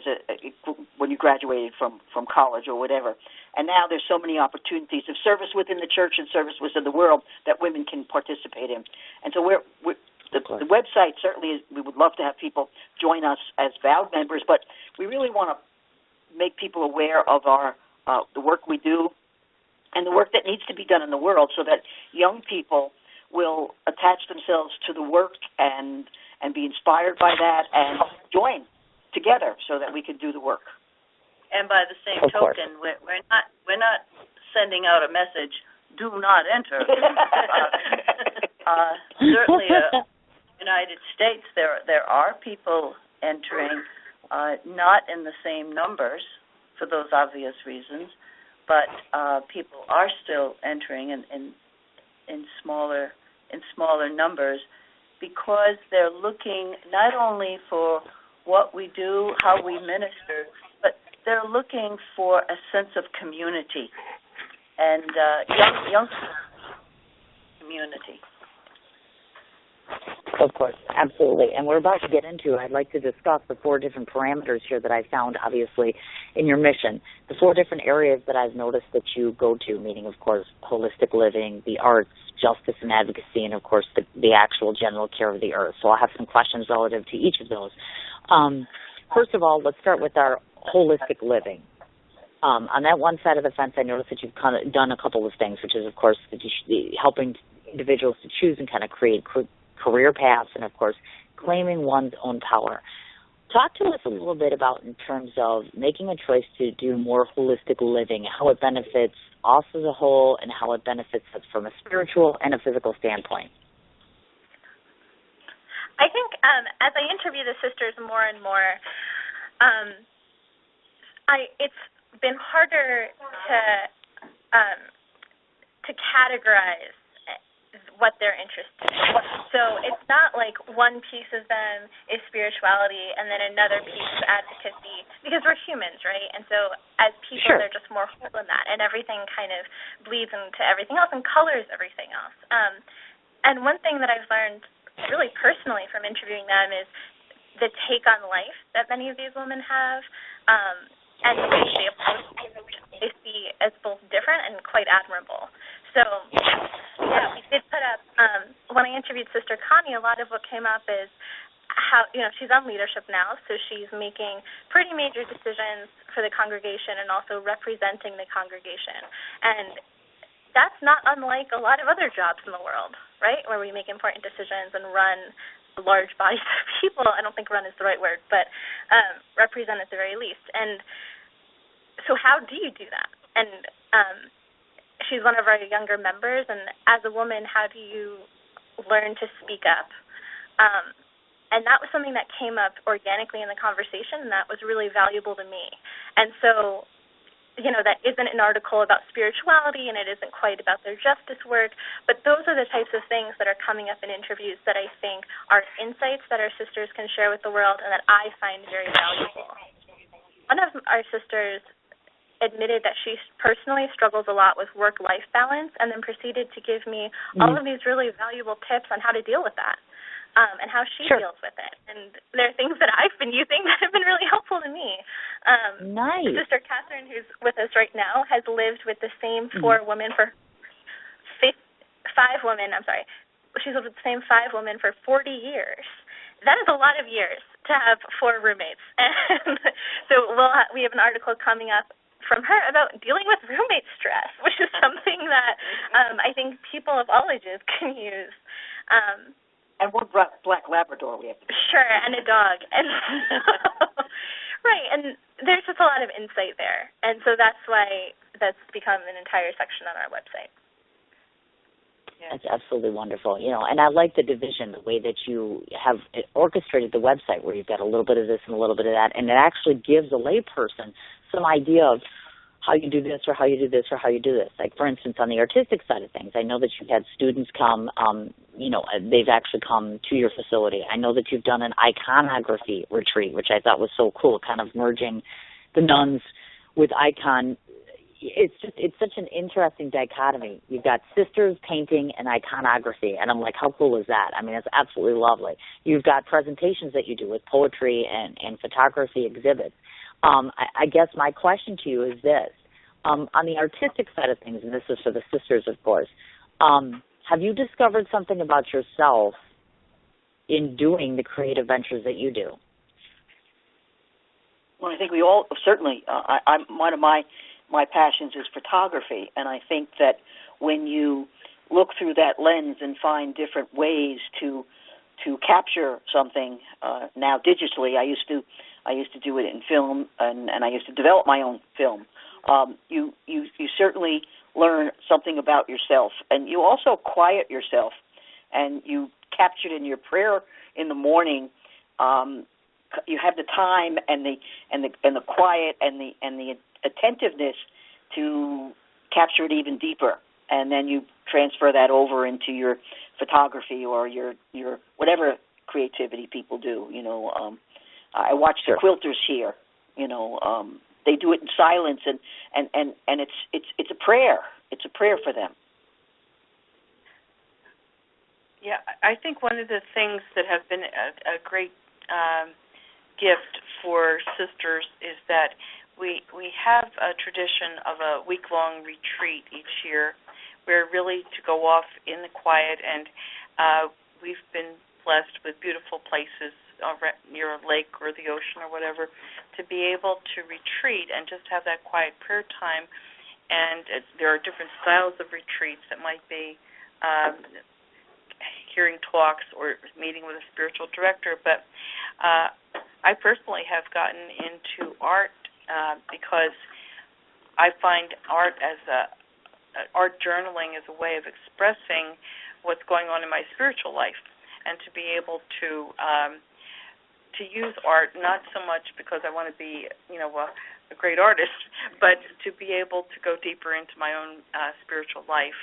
when you graduated from college or whatever. And now there's so many opportunities of service within the church and service within the world that women can participate in. And so the website certainly is, we would love to have people join us as vowed members, but we really want to make people aware of the work we do and the work that needs to be done in the world, so that young people will attach themselves to the work and be inspired by that and join together so that we can do the work. And by the same token, we're not sending out a message, do not enter. Certainly, United States, there are people entering, not in the same numbers for those obvious reasons, but people are still entering in smaller numbers, because they're looking not only for what we do, how we minister, but they're looking for a sense of community and young community. Of course, absolutely. And we're about to get into, I'd like to discuss the 4 different parameters here that I found, obviously, in your mission. The 4 different areas that I've noticed that you go to, meaning, of course, holistic living, the arts, justice and advocacy, and, of course, the actual general care of the earth. So I'll have some questions relative to each of those. First of all, let's start with our holistic living. On that one side of the fence, I noticed that you've kind of done a couple of things, which is, of course, helping individuals to choose and kind of create career paths, and, of course, claiming one's own power. Talk to us a little bit about, in terms of making a choice to do more holistic living, how it benefits us as a whole, and how it benefits us from a spiritual and a physical standpoint. I think as I interview the sisters more and more, it's been harder to categorize what they're interested in. So it's not like one piece of them is spirituality and then another piece is advocacy, because we're humans, right? And so as people, they're just more whole than that, and everything kind of bleeds into everything else and colors everything else. And one thing that I've learned really personally from interviewing them is the take on life that many of these women have, and they see as both different and quite admirable. So, yeah, we did put up, when I interviewed Sister Connie, a lot of what came up is how, she's on leadership now, so she's making pretty major decisions for the congregation and also representing the congregation. And that's not unlike a lot of other jobs in the world, right, where we make important decisions and run large bodies of people. I don't think run is the right word, but represent at the very least. And so how do you do that? And she's one of our younger members, and as a woman, how do you learn to speak up? And that was something that came up organically in the conversation, and that was really valuable to me. And so, that isn't an article about spirituality, and it isn't quite about their justice work, but those are the types of things that are coming up in interviews that I think are insights that our sisters can share with the world and that I find very valuable. One of our sisters admitted that she personally struggles a lot with work-life balance and then proceeded to give me all of these really valuable tips on how to deal with that. And how she deals with it. And there are things that I've been using that have been really helpful to me. Nice. Sister Catherine, who's with us right now, has lived with the same four women for five women. She's lived with the same five women for 40 years. That is a lot of years to have four roommates. And so we have an article coming up from her about dealing with roommate stress, which is something that I think people of all ages can use. And one black Labrador we have. Sure, and a dog. And right, and there's just a lot of insight there. And so that's why that's become an entire section on our website. That's absolutely wonderful. And I like the division, the way that you have orchestrated the website where you've got a little bit of this and a little bit of that, and it actually gives a layperson some idea of how you do this or how you do this or how you do this. Like, for instance, on the artistic side of things, I know that you've had students come, they've actually come to your facility. I know that you've done an iconography retreat, which I thought was so cool, kind of merging the nuns with icon. It's such an interesting dichotomy. You've got sisters painting and iconography, and I'm like, how cool is that? I mean, it's absolutely lovely. You've got presentations that you do with poetry and photography exhibits. I guess my question to you is this. On the artistic side of things, and this is for the sisters, of course, have you discovered something about yourself in doing the creative ventures that you do? Well, I think we all, certainly, I'm one of my passions is photography, and I think that when you look through that lens and find different ways to capture something, now digitally, I used to do it in film, and I used to develop my own film. You certainly learn something about yourself, and you also quiet yourself, and you captured in your prayer in the morning. You have the time and the quiet and the attentiveness to capture it even deeper, and then you transfer that over into your photography or your whatever creativity people do. I watch the quilters here. They do it in silence, and it's a prayer. It's a prayer for them. Yeah, I think one of the things that have been a great gift for sisters is that we have a tradition of a week-long retreat each year where really to go off in the quiet, and we've been blessed with beautiful places near a lake or the ocean or whatever, to be able to retreat and just have that quiet prayer time. And there are different styles of retreats that might be hearing talks or meeting with a spiritual director. But I personally have gotten into art because I find art art journaling as a way of expressing what's going on in my spiritual life, and to be able to use art not so much because I want to be, a great artist, but to be able to go deeper into my own spiritual life.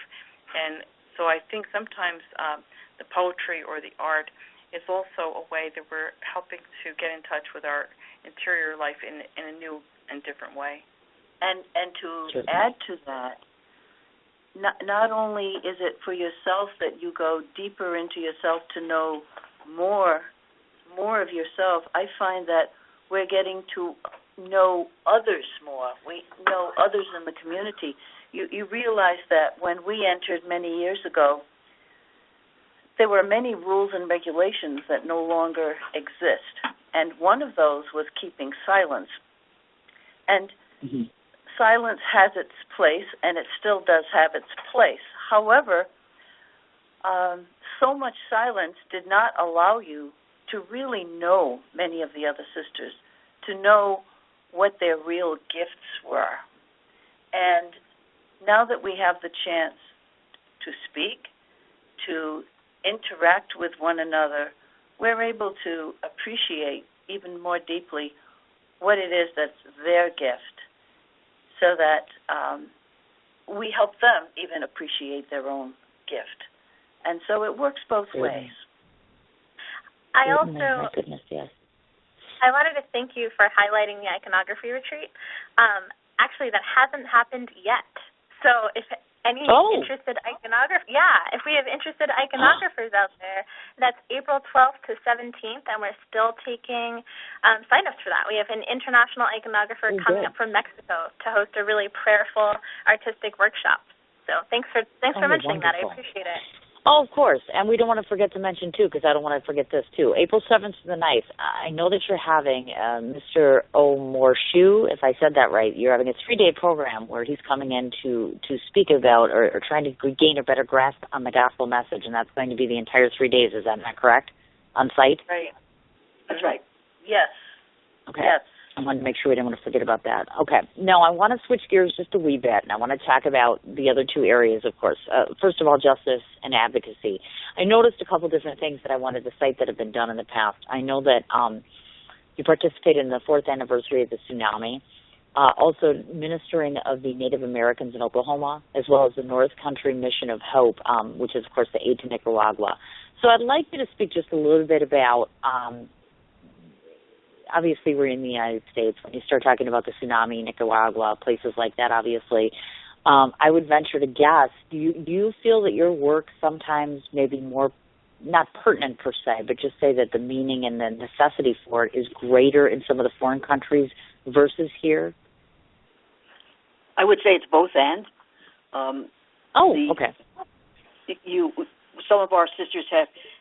And so I think sometimes the poetry or the art is also a way that we're helping to get in touch with our interior life in a new and different way. And to add to that, not only is it for yourself that you go deeper into yourself to know more of yourself, I find that we're getting to know others more. We know others in the community. You realize that when we entered many years ago, there were many rules and regulations that no longer exist. And one of those was keeping silence. And silence has its place, and it still does have its place. However, so much silence did not allow you to really know many of the other sisters, to know what their real gifts were. And now that we have the chance to speak, to interact with one another, we're able to appreciate even more deeply what it is that's their gift, so that we help them even appreciate their own gift. And so it works both ways. I wanted to thank you for highlighting the iconography retreat. Actually, that hasn't happened yet. So if any interested if we have interested iconographers out there, that's April 12th to 17th, and we're still taking sign-ups for that. We have an international iconographer coming up from Mexico to host a really prayerful artistic workshop. So thanks for mentioning that. I appreciate it. Oh, of course. And we don't want to forget to mention, too, because I don't want to forget this, too. April 7th to the 9th, I know that you're having Mr. Omorshu, if I said that right. You're having a 3-day program where he's coming in to speak about or trying to gain a better grasp on the gospel message, and that's going to be the entire 3 days. Is that not correct? On site? Right. That's right. Yes. Okay. Yes. I wanted to make sure we didn't want to forget about that. Okay. Now, I want to switch gears just a wee bit, and I want to talk about the other two areas, of course. First of all, justice and advocacy. I noticed a couple different things that I wanted to cite that have been done in the past. I know that you participated in the 4th anniversary of the tsunami, also ministering of the Native Americans in Oklahoma, as well as the North Country Mission of Hope, which is, of course, the aid to Nicaragua. So I'd like you to speak just a little bit about obviously we're in the United States. When you start talking about the tsunami, Nicaragua, places like that, obviously, I would venture to guess, do you feel that your work sometimes may be more, not pertinent per se, but just say that the meaning and the necessity for it is greater in some of the foreign countries versus here? I would say it's both and. Okay. Some of our sisters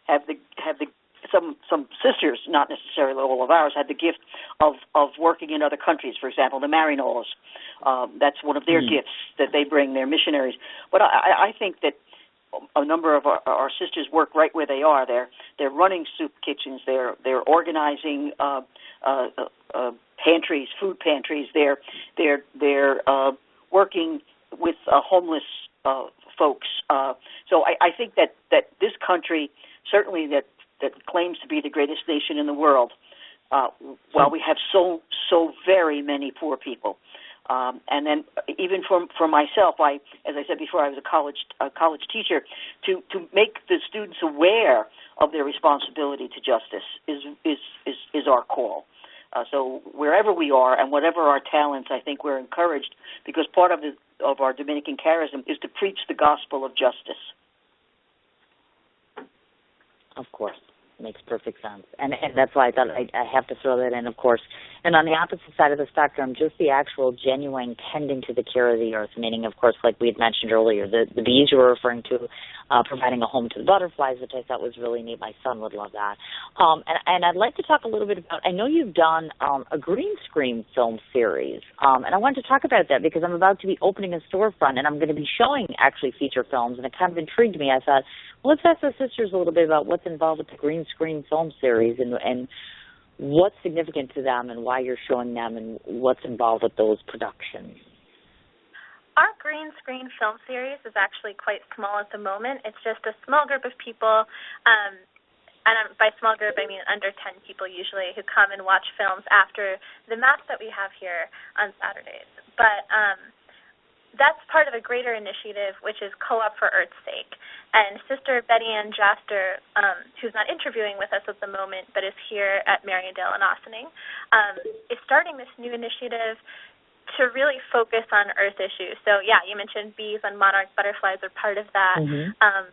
have the some sisters, not necessarily all of ours, had the gift of working in other countries. For example, the Marinolas. That's one of their gifts that they bring, their missionaries. But I think that a number of our sisters work right where they are. They're running soup kitchens. They're organizing pantries, food pantries. They're working with homeless folks. So I think that this country, certainly that claims to be the greatest nation in the world, while we have so very many poor people. And then even for myself, as I said before, I was a college teacher. To make the students aware of their responsibility to justice is our call. So wherever we are and whatever our talents, I think we're encouraged, because part of our Dominican charism is to preach the gospel of justice. Of course. Makes perfect sense. And that's why I thought I have to throw that in, of course. And on the opposite side of the spectrum, just the actual genuine tending to the care of the earth, meaning, of course, like we had mentioned earlier, the bees you were referring to, providing a home to the butterflies, which I thought was really neat. My son would love that. And I'd like to talk a little bit about, I know you've done a green screen film series, and I wanted to talk about that because I'm about to be opening a storefront, and I'm going to be showing actually feature films, and it kind of intrigued me. I thought, well, let's ask the sisters a little bit about what's involved with the green screen film series and what's significant to them and why you're showing them and what's involved with those productions. Our green screen film series is actually quite small at the moment. It's just a small group of people, and by small group I mean under 10 people usually, who come and watch films after the Mass that we have here on Saturdays. But that's part of a greater initiative, which is Co-op for Earth's Sake. And Sister Betty Ann Jaster, who's not interviewing with us at the moment, but is here at Mariondale and Ossining, is starting this new initiative to really focus on Earth issues. So, yeah, you mentioned bees and monarch butterflies are part of that. Mm-hmm.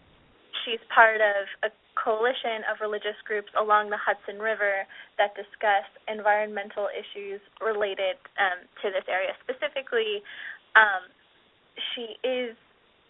She's part of a coalition of religious groups along the Hudson River that discuss environmental issues related to this area. Specifically, she is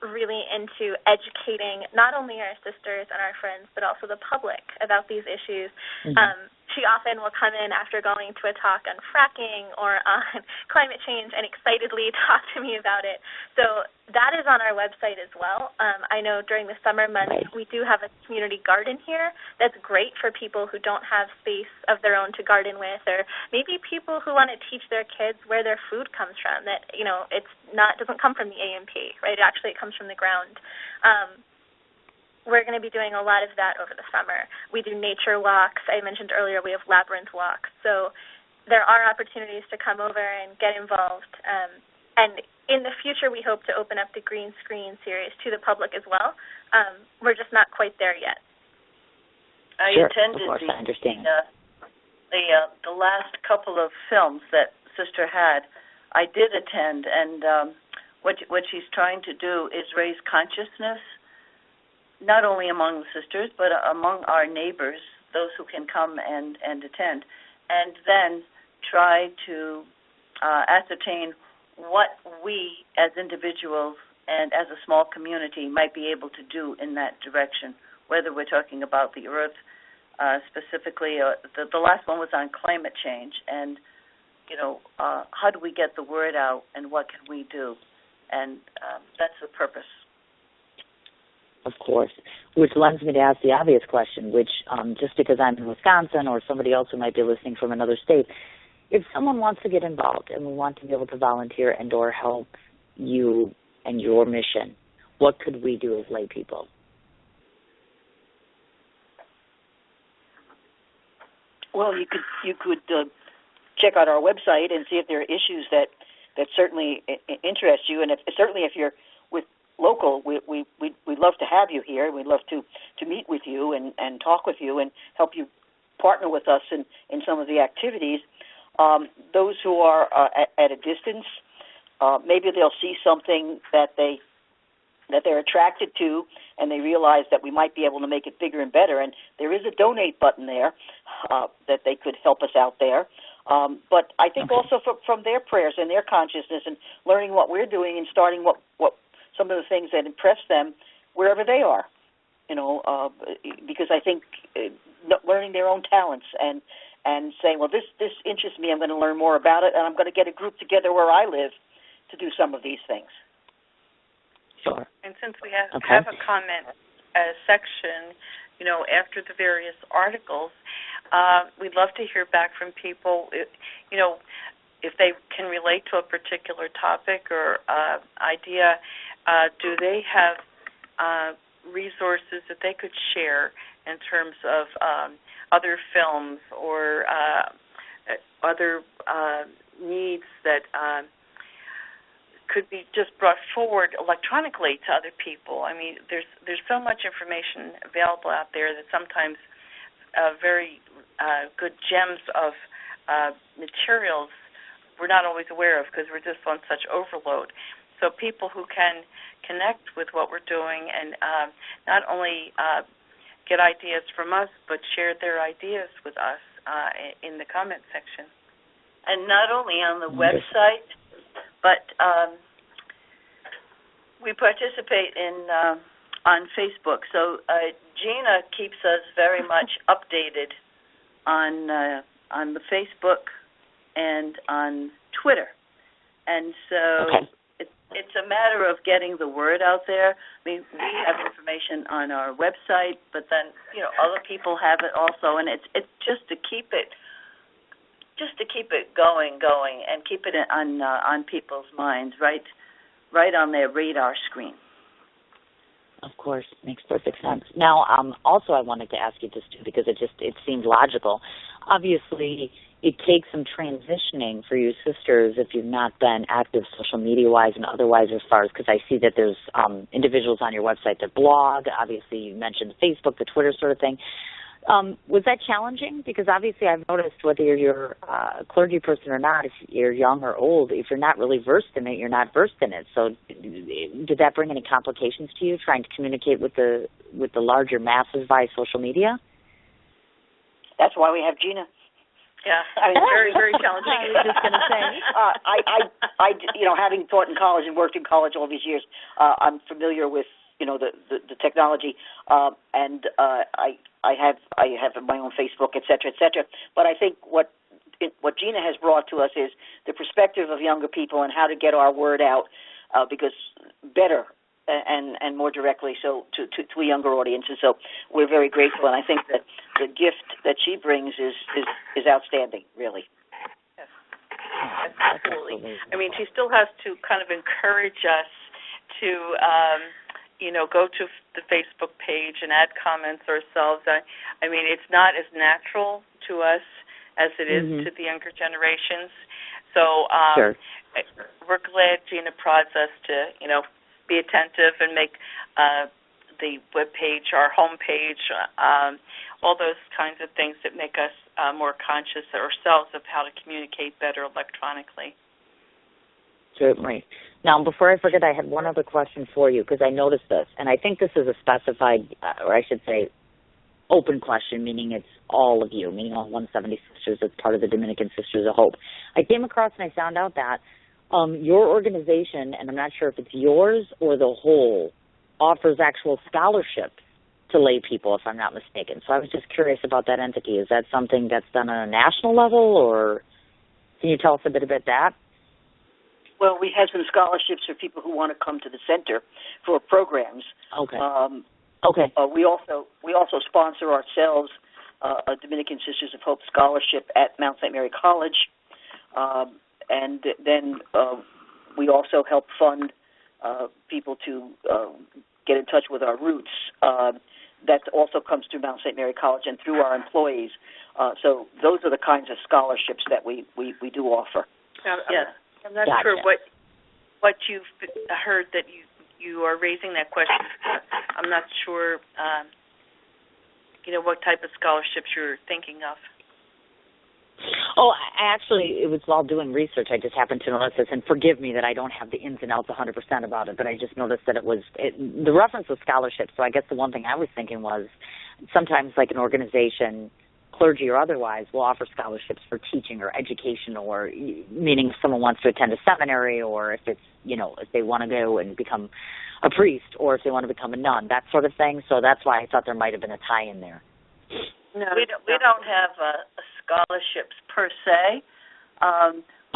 really into educating not only our sisters and our friends, but also the public about these issues. Mm-hmm. she often will come in after going to a talk on fracking or on climate change and excitedly talk to me about it. So that is on our website as well. I know during the summer months we do have a community garden here that's great for people who don't have space of their own to garden with, or maybe people who want to teach their kids where their food comes from, that, you know, doesn't come from the AMP, right? It comes from the ground. We're going to be doing a lot of that over the summer. We do nature walks. I mentioned earlier we have labyrinth walks. So there are opportunities to come over and get involved. And in the future, we hope to open up the Green Screen series to the public as well. We're just not quite there yet. I attended of course, I understand. The last couple of films that Sister had. I did attend, and what she's trying to do is raise consciousness, not only among the sisters, but among our neighbors, those who can come and attend, and then try to ascertain what we as individuals and as a small community might be able to do in that direction, whether we're talking about the earth specifically. The last one was on climate change, and, you know, how do we get the word out and what can we do? And that's the purpose. Of course, which lends me to ask the obvious question, which just because I'm in Wisconsin or somebody else who might be listening from another state, if someone wants to get involved and we want to be able to volunteer and or help you and your mission, what could we do as lay people? Well, you could check out our website and see if there are issues that certainly interest you, and certainly if you're local, we'd love to have you here. We'd love to meet with you and talk with you and help you partner with us in some of the activities. Those who are at a distance, maybe they'll see something that they're attracted to, and they realize that we might be able to make it bigger and better. And there is a donate button there that they could help us out there. But I think also from their prayers and their consciousness and learning what we're doing and starting what some of the things that impress them wherever they are, you know, because I think learning their own talents and saying, well, this interests me, I'm going to learn more about it, and I'm going to get a group together where I live to do some of these things. Sure. And since we have a comment section, you know, after the various articles, we'd love to hear back from people, you know, if they can relate to a particular topic or idea. Do they have resources that they could share in terms of other films or other needs that could be just brought forward electronically to other people? I mean, there's so much information available out there that sometimes very good gems of materials we're not always aware of because we're just on such overload. So people who can connect with what we're doing and not only get ideas from us, but share their ideas with us in the comment section. And not only on the website, but we participate on Facebook. So Gina keeps us very much updated on the Facebook and on Twitter. And so it's a matter of getting the word out there. I mean, we have information on our website, but then, you know, other people have it also, and it's just to keep it going and keep it on people's minds, right on their radar screen. Of course, makes perfect sense. Now, also I wanted to ask you this too, because it seemed logical. Obviously, it takes some transitioning for you sisters if you've not been active social media-wise and otherwise, as far as, because I see that there's individuals on your website that blog. Obviously, you mentioned Facebook, the Twitter sort of thing. Was that challenging? Because obviously I've noticed whether you're a clergy person or not, if you're young or old, if you're not really versed in it, you're not versed in it. So did that bring any complications to you, trying to communicate with the larger masses via social media? That's why we have Gina. Yeah, I mean, very, very challenging. I was just going to say. I, you know, having taught in college and worked in college all these years, I'm familiar with the technology, and I have my own Facebook, et cetera, but I think what Gina has brought to us is the perspective of younger people and how to get our word out, because better and more directly so to a younger audience. And so we're very grateful, and I think that the gift that she brings is outstanding, really. Yes, absolutely. I mean, she still has to kind of encourage us to go to the Facebook page and add comments ourselves. I mean, it's not as natural to us as it is to the younger generations. So sure. We're glad Gina prods us to, be attentive and make the web page, our home page, all those kinds of things that make us more conscious ourselves of how to communicate better electronically. Certainly. Now, before I forget, I had one other question for you, because I noticed this, and I think this is a specified, or I should say, open question, meaning it's all of you, meaning all 170 sisters as part of the Dominican Sisters of Hope. I came across and I found out that your organization, and I'm not sure if it's yours or the whole, offers actual scholarships to lay people, if I'm not mistaken. So I was just curious about that entity. Is that something that's done on a national level, or can you tell us a bit about that? Well, we have some scholarships for people who want to come to the center for programs. Okay. Okay. We also sponsor ourselves a Dominican Sisters of Hope scholarship at Mount St. Mary College, and then we also help fund people to get in touch with our roots. That also comes through Mount St. Mary College and through our employees. So those are the kinds of scholarships that we do offer. Yes. I'm not sure what you've heard that you are raising that question. I'm not sure, what type of scholarships you're thinking of. Oh, it was while doing research, I just happened to notice this, and forgive me that I don't have the ins and outs 100% about it, but I just noticed that the reference was scholarships, so I guess the one thing I was thinking was sometimes like an organization, clergy or otherwise, will offer scholarships for teaching or education, or meaning if someone wants to attend a seminary, or if it's, if they want to go and become a priest, or if they want to become a nun, that sort of thing. So that's why I thought there might have been a tie in there. No, we don't have scholarships per se.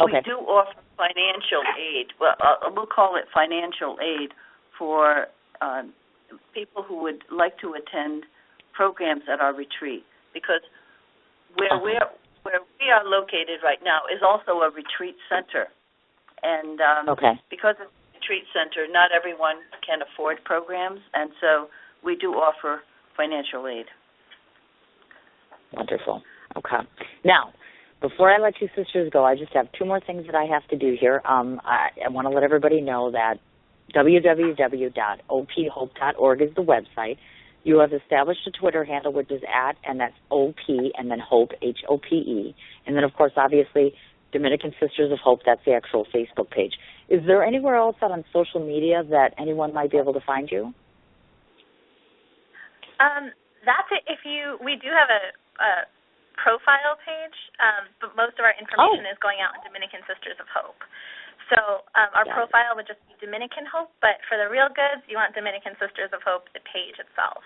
Okay. We do offer financial aid. Well, we'll call it financial aid for people who would like to attend programs at our retreat, because where we are located right now is also a retreat center, and because it's a retreat center, not everyone can afford programs, and so we do offer financial aid. Wonderful. Okay. Now, before I let you sisters go, I just have two more things that I have to do here. I want to let everybody know that www.ophope.org is the website. You have established a Twitter handle, which is and that's OP, and then Hope, HOPE. And then, of course, obviously, Dominican Sisters of Hope, that's the actual Facebook page. Is there anywhere else out on social media that anyone might be able to find you? That's it. We do have a profile page, but most of our information is going out on Dominican Sisters of Hope. So our profile would just be Dominican Hope, but for the real goods, you want Dominican Sisters of Hope, the page itself.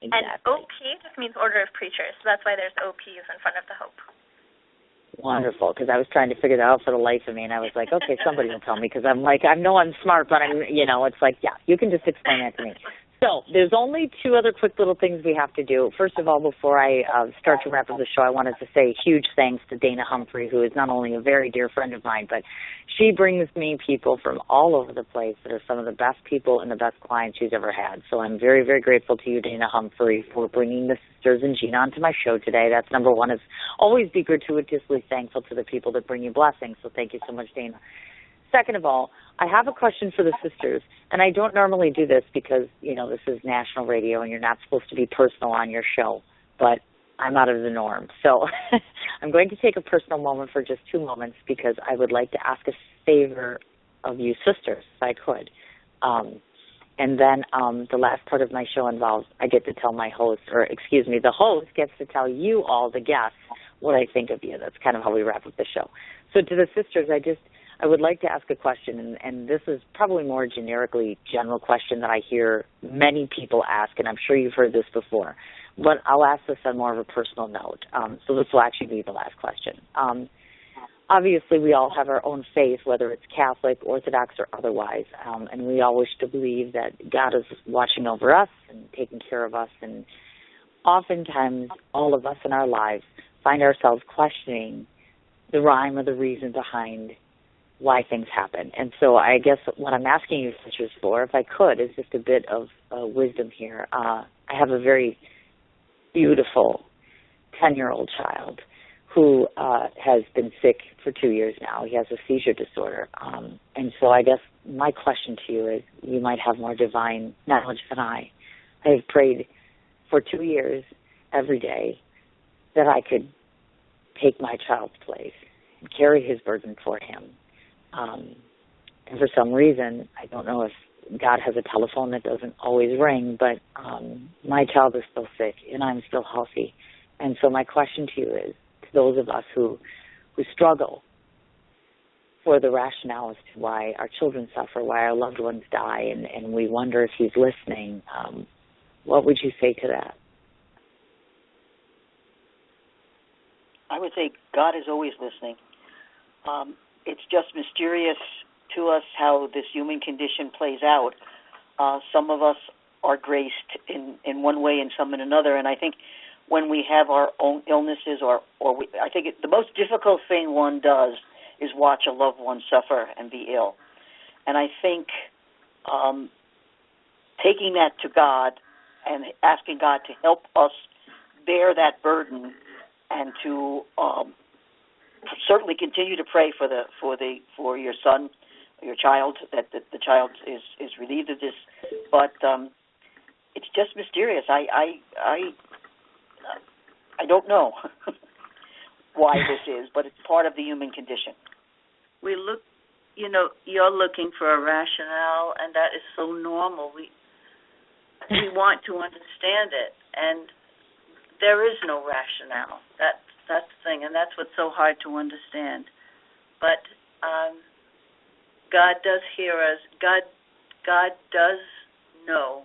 Exactly. And OP just means Order of Preachers, so that's why there's OPs in front of the Hope. Wonderful, because I was trying to figure that out for the life of me, and I was like, okay, somebody will tell me, because I'm like, I know I'm smart, but it's like, you can just explain that to me. So there's only two other quick little things we have to do. First of all, before I start to wrap up the show, I wanted to say huge thanks to Dana Humphrey, who is not only a very dear friend of mine, but she brings me people from all over the place that are some of the best people and the best clients she's ever had. So I'm very, very grateful to you, Dana Humphrey, for bringing the sisters and Gina onto my show today. That's number one, is always be gratuitously thankful to the people that bring you blessings. So thank you so much, Dana. Second of all, I have a question for the sisters, and I don't normally do this because, this is national radio and you're not supposed to be personal on your show, but I'm out of the norm. So I'm going to take a personal moment for just 2 moments, because I would like to ask a favor of you sisters, if I could. And then the last part of my show involves I get to tell my host, the host gets to tell you all, the guests, what I think of you. That's kind of how we wrap up the show. So to the sisters, I would like to ask a question, and this is probably more general question that I hear many people ask, and I'm sure you've heard this before, but I'll ask this on more of a personal note. So this will actually be the last question. Obviously, we all have our own faith, whether it's Catholic, Orthodox, or otherwise, and we all wish to believe that God is watching over us and taking care of us, and oftentimes all of us in our lives find ourselves questioning the rhyme or the reason behind why things happen. And so I guess what I'm asking you, sisters, for, if I could, is just a bit of wisdom here. I have a very beautiful 10-year-old child who has been sick for 2 years now. He has a seizure disorder. And so I guess my question to you is, you might have more divine knowledge than I. I have prayed for 2 years every day that I could take my child's place and carry his burden for him. And for some reason, I don't know if God has a telephone that doesn't always ring, but my child is still sick and I'm still healthy. And so my question to you is, to those of us who struggle for the rationale as to why our children suffer, why our loved ones die, and we wonder if he's listening, what would you say to that? I would say God is always listening. It's just mysterious to us how this human condition plays out. Some of us are graced in one way and some in another, and I think when we have our own illnesses I think the most difficult thing one does is watch a loved one suffer and be ill. And I think taking that to God and asking God to help us bear that burden and to certainly continue to pray for your son, your child, that the child is relieved of this. But it's just mysterious. I don't know why this is, but it's part of the human condition. We look, you're looking for a rationale, and that is so normal. We want to understand it, and there is no rationale. That's the thing, and that's what's so hard to understand. But God does hear us. God does know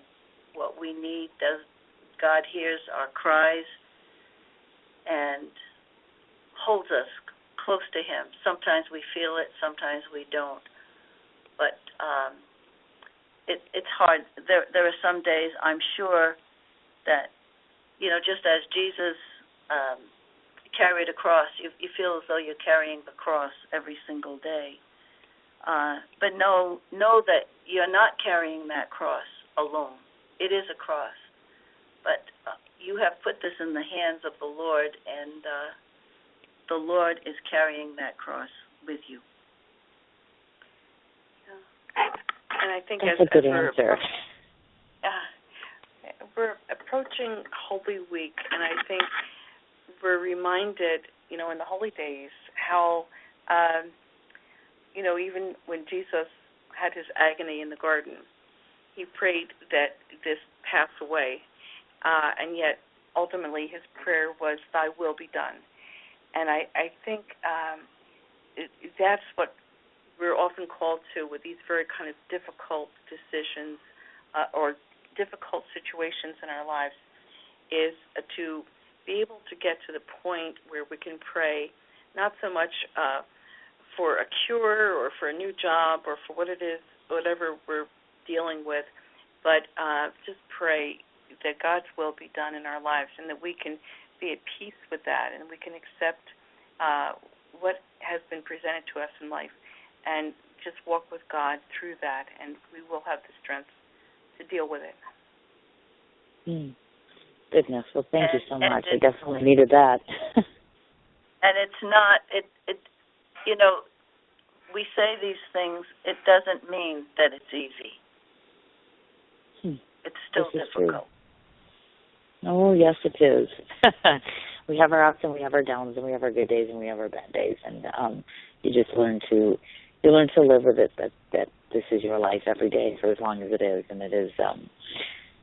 what we need. God hears our cries and holds us close to him. Sometimes we feel it, sometimes we don't. But it's hard. There are some days, I'm sure, that, just as Jesus carried a cross, you feel as though you're carrying the cross every single day. But know that you're not carrying that cross alone. It is a cross. But you have put this in the hands of the Lord, and the Lord is carrying that cross with you. And I think that's a good answer. We're approaching Holy Week, and I think we're reminded, in the holy days, how, even when Jesus had his agony in the garden, he prayed that this pass away, and yet ultimately his prayer was, "Thy will be done." And I think that's what we're often called to with these very kind of difficult decisions or difficult situations in our lives, is to be able to get to the point where we can pray not so much for a cure or for a new job or for whatever we're dealing with, but just pray that God's will be done in our lives and that we can be at peace with that and we can accept what has been presented to us in life and just walk with God through that, and we will have the strength to deal with it. Goodness. Well, thank you so much. I definitely needed that. And it's not, we say these things, it doesn't mean that it's easy. It's still difficult. Oh, yes, it is. We have our ups and we have our downs and we have our good days and we have our bad days. And you just learn to live with it, that this is your life every day for as long as it is. And it is,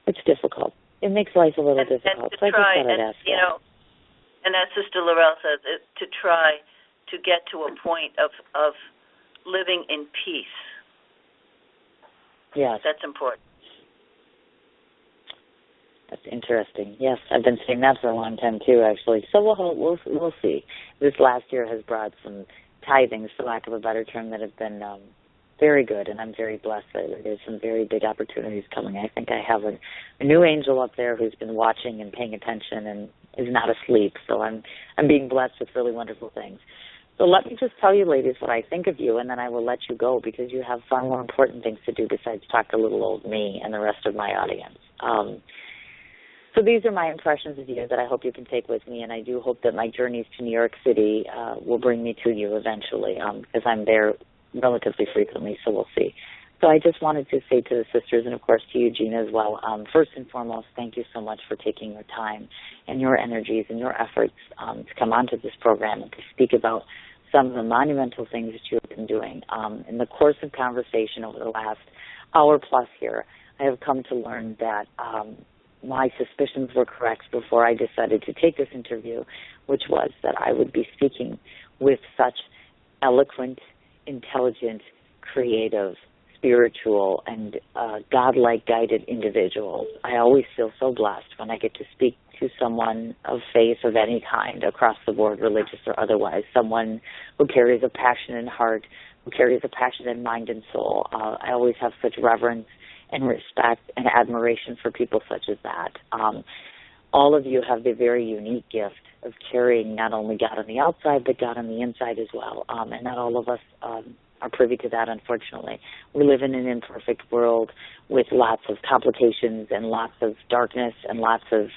it's difficult. It makes life a little difficult. So I just thought I'd ask that. And as Sister Laurel says, to try to get to a point of living in peace. Yes. That's important. That's interesting. Yes, I've been saying that for a long time too, actually. So we'll see. This last year has brought some tithings, for lack of a better term, that have been very good, and I'm very blessed that there's some very big opportunities coming. I think I have a new angel up there who's been watching and paying attention and is not asleep. So I'm being blessed with really wonderful things. So let me just tell you, ladies, what I think of you, and then I will let you go because you have far more important things to do besides talk to little old me and the rest of my audience. So these are my impressions of you that I hope you can take with me, and I do hope that my journeys to New York City will bring me to you eventually, because I'm there relatively frequently, so we'll see. So I just wanted to say to the sisters, and of course to you, Gina, as well, first and foremost, thank you so much for taking your time and your energies and your efforts to come onto this program and to speak about some of the monumental things that you have been doing. In the course of conversation over the last hour plus here, I have come to learn that my suspicions were correct before I decided to take this interview, which was that I would be speaking with such eloquent, intelligent, creative, spiritual, and God-like guided individuals. I always feel so blessed when I get to speak to someone of faith of any kind, across the board, religious or otherwise, someone who carries a passion in heart, who carries a passion in mind and soul. I always have such reverence and respect and admiration for people such as that. All of you have the very unique gift of carrying not only God on the outside, but God on the inside as well. And not all of us are privy to that, unfortunately. We live in an imperfect world with lots of complications and lots of darkness and lots of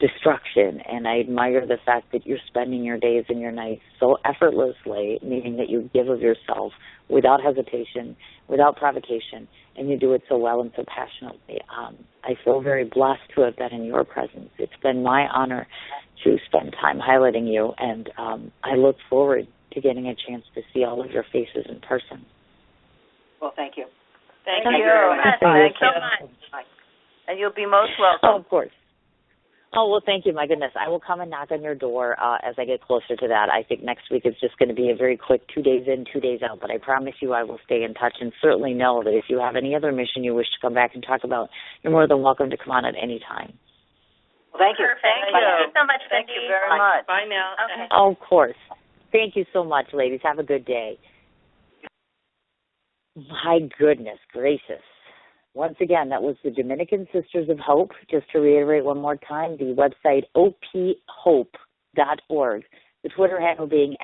destruction, and I admire the fact that you're spending your days and your nights so effortlessly, meaning that you give of yourself without hesitation, without provocation, and you do it so well and so passionately. I feel very blessed to have been in your presence. It's been my honor to spend time highlighting you, and I look forward to getting a chance to see all of your faces in person. Well, thank you. Thank you very much. Thank you so much. And you'll be most welcome. Oh, of course. Oh, well, thank you. My goodness. I will come and knock on your door as I get closer to that. I think next week is just going to be a very quick 2 days in, 2 days out. But I promise you I will stay in touch, and certainly know that if you have any other mission you wish to come back and talk about, you're more than welcome to come on at any time. Well, thank you. Perfect. Thank you so much, Thank Cindy. you very much. Bye now. Okay. Oh, of course. Thank you so much, ladies. Have a good day. My goodness gracious. Once again, that was the Dominican Sisters of Hope. Just to reiterate one more time, the website ophope.org, the Twitter handle being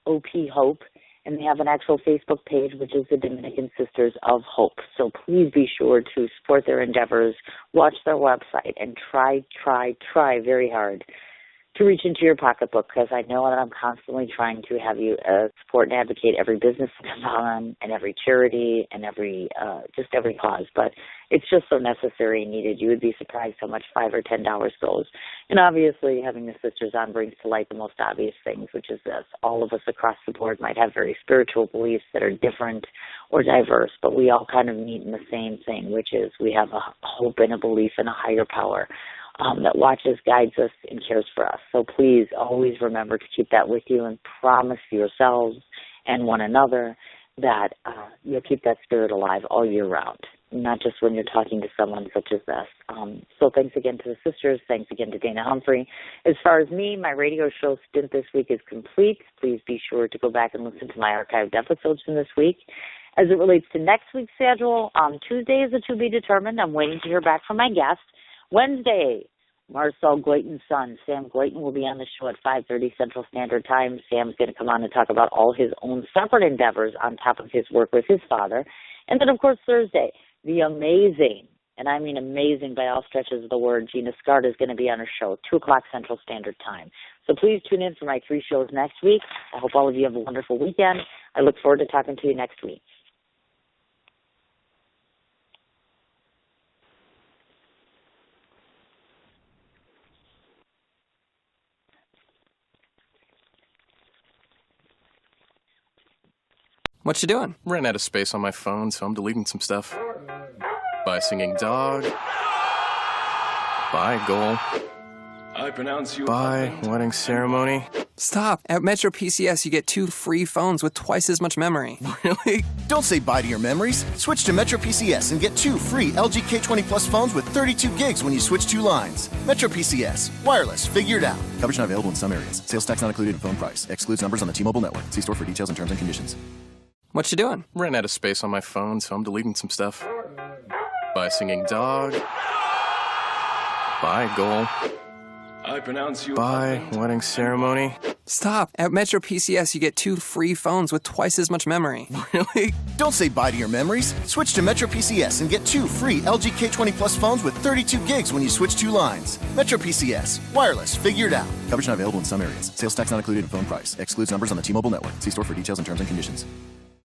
@ophope, and they have an actual Facebook page, which is the Dominican Sisters of Hope. So please be sure to support their endeavors, watch their website, and try very hard to reach into your pocketbook, because I know that I'm constantly trying to have you support and advocate every business that I'm on and every charity and every cause. But it's just so necessary and needed. You would be surprised how much $5 or $10 goes. And obviously having the sisters on brings to light the most obvious things, which is this. All of us across the board might have very spiritual beliefs that are different or diverse, but we all kind of meet in the same thing, which is we have a hope and a belief in a higher power that watches, guides us, and cares for us. So please always remember to keep that with you, and promise yourselves and one another that you'll keep that spirit alive all year round, not just when you're talking to someone such as this. So thanks again to the sisters. Thanks again to Dana Humphrey. As far as me, my radio show stint this week is complete. Please be sure to go back and listen to my archived episodes from this week. As it relates to next week's schedule, Tuesday is a to be determined. I'm waiting to hear back from my guest. Wednesday, Marcel Glayton's son, Sam Glayton, will be on the show at 5:30 Central Standard Time. Sam's going to come on and talk about all his own separate endeavors on top of his work with his father. And then, of course, Thursday, the amazing, and I mean amazing by all stretches of the word, Gina Scard is going to be on her show, 2 o'clock Central Standard Time. So please tune in for my 3 shows next week. I hope all of you have a wonderful weekend. I look forward to talking to you next week. What you doing? Ran out of space on my phone, so I'm deleting some stuff. By singing dog. By goal. I pronounce you. Bye, wedding ceremony. Stop. At Metro PCS, you get 2 free phones with twice as much memory. Really? Don't say bye to your memories. Switch to Metro PCS and get 2 free LG K20 Plus phones with 32 gigs when you switch 2 lines. Metro PCS. Wireless. Figure it out. Coverage not available in some areas. Sales tax not included in phone price. Excludes numbers on the T-Mobile network. See store for details and terms and conditions. What you doing? Ran out of space on my phone, so I'm deleting some stuff. Bye, singing dog. Bye, goal. I pronounce you. Bye, wedding ceremony. Stop. At Metro PCS, you get 2 free phones with twice as much memory. Really? Don't say bye to your memories. Switch to Metro PCS and get 2 free LG K20 Plus phones with 32 gigs when you switch 2 lines. Metro PCS. Wireless. Figure it out. Coverage not available in some areas. Sales tax not included in phone price. Excludes numbers on the T-Mobile network. See store for details and terms and conditions.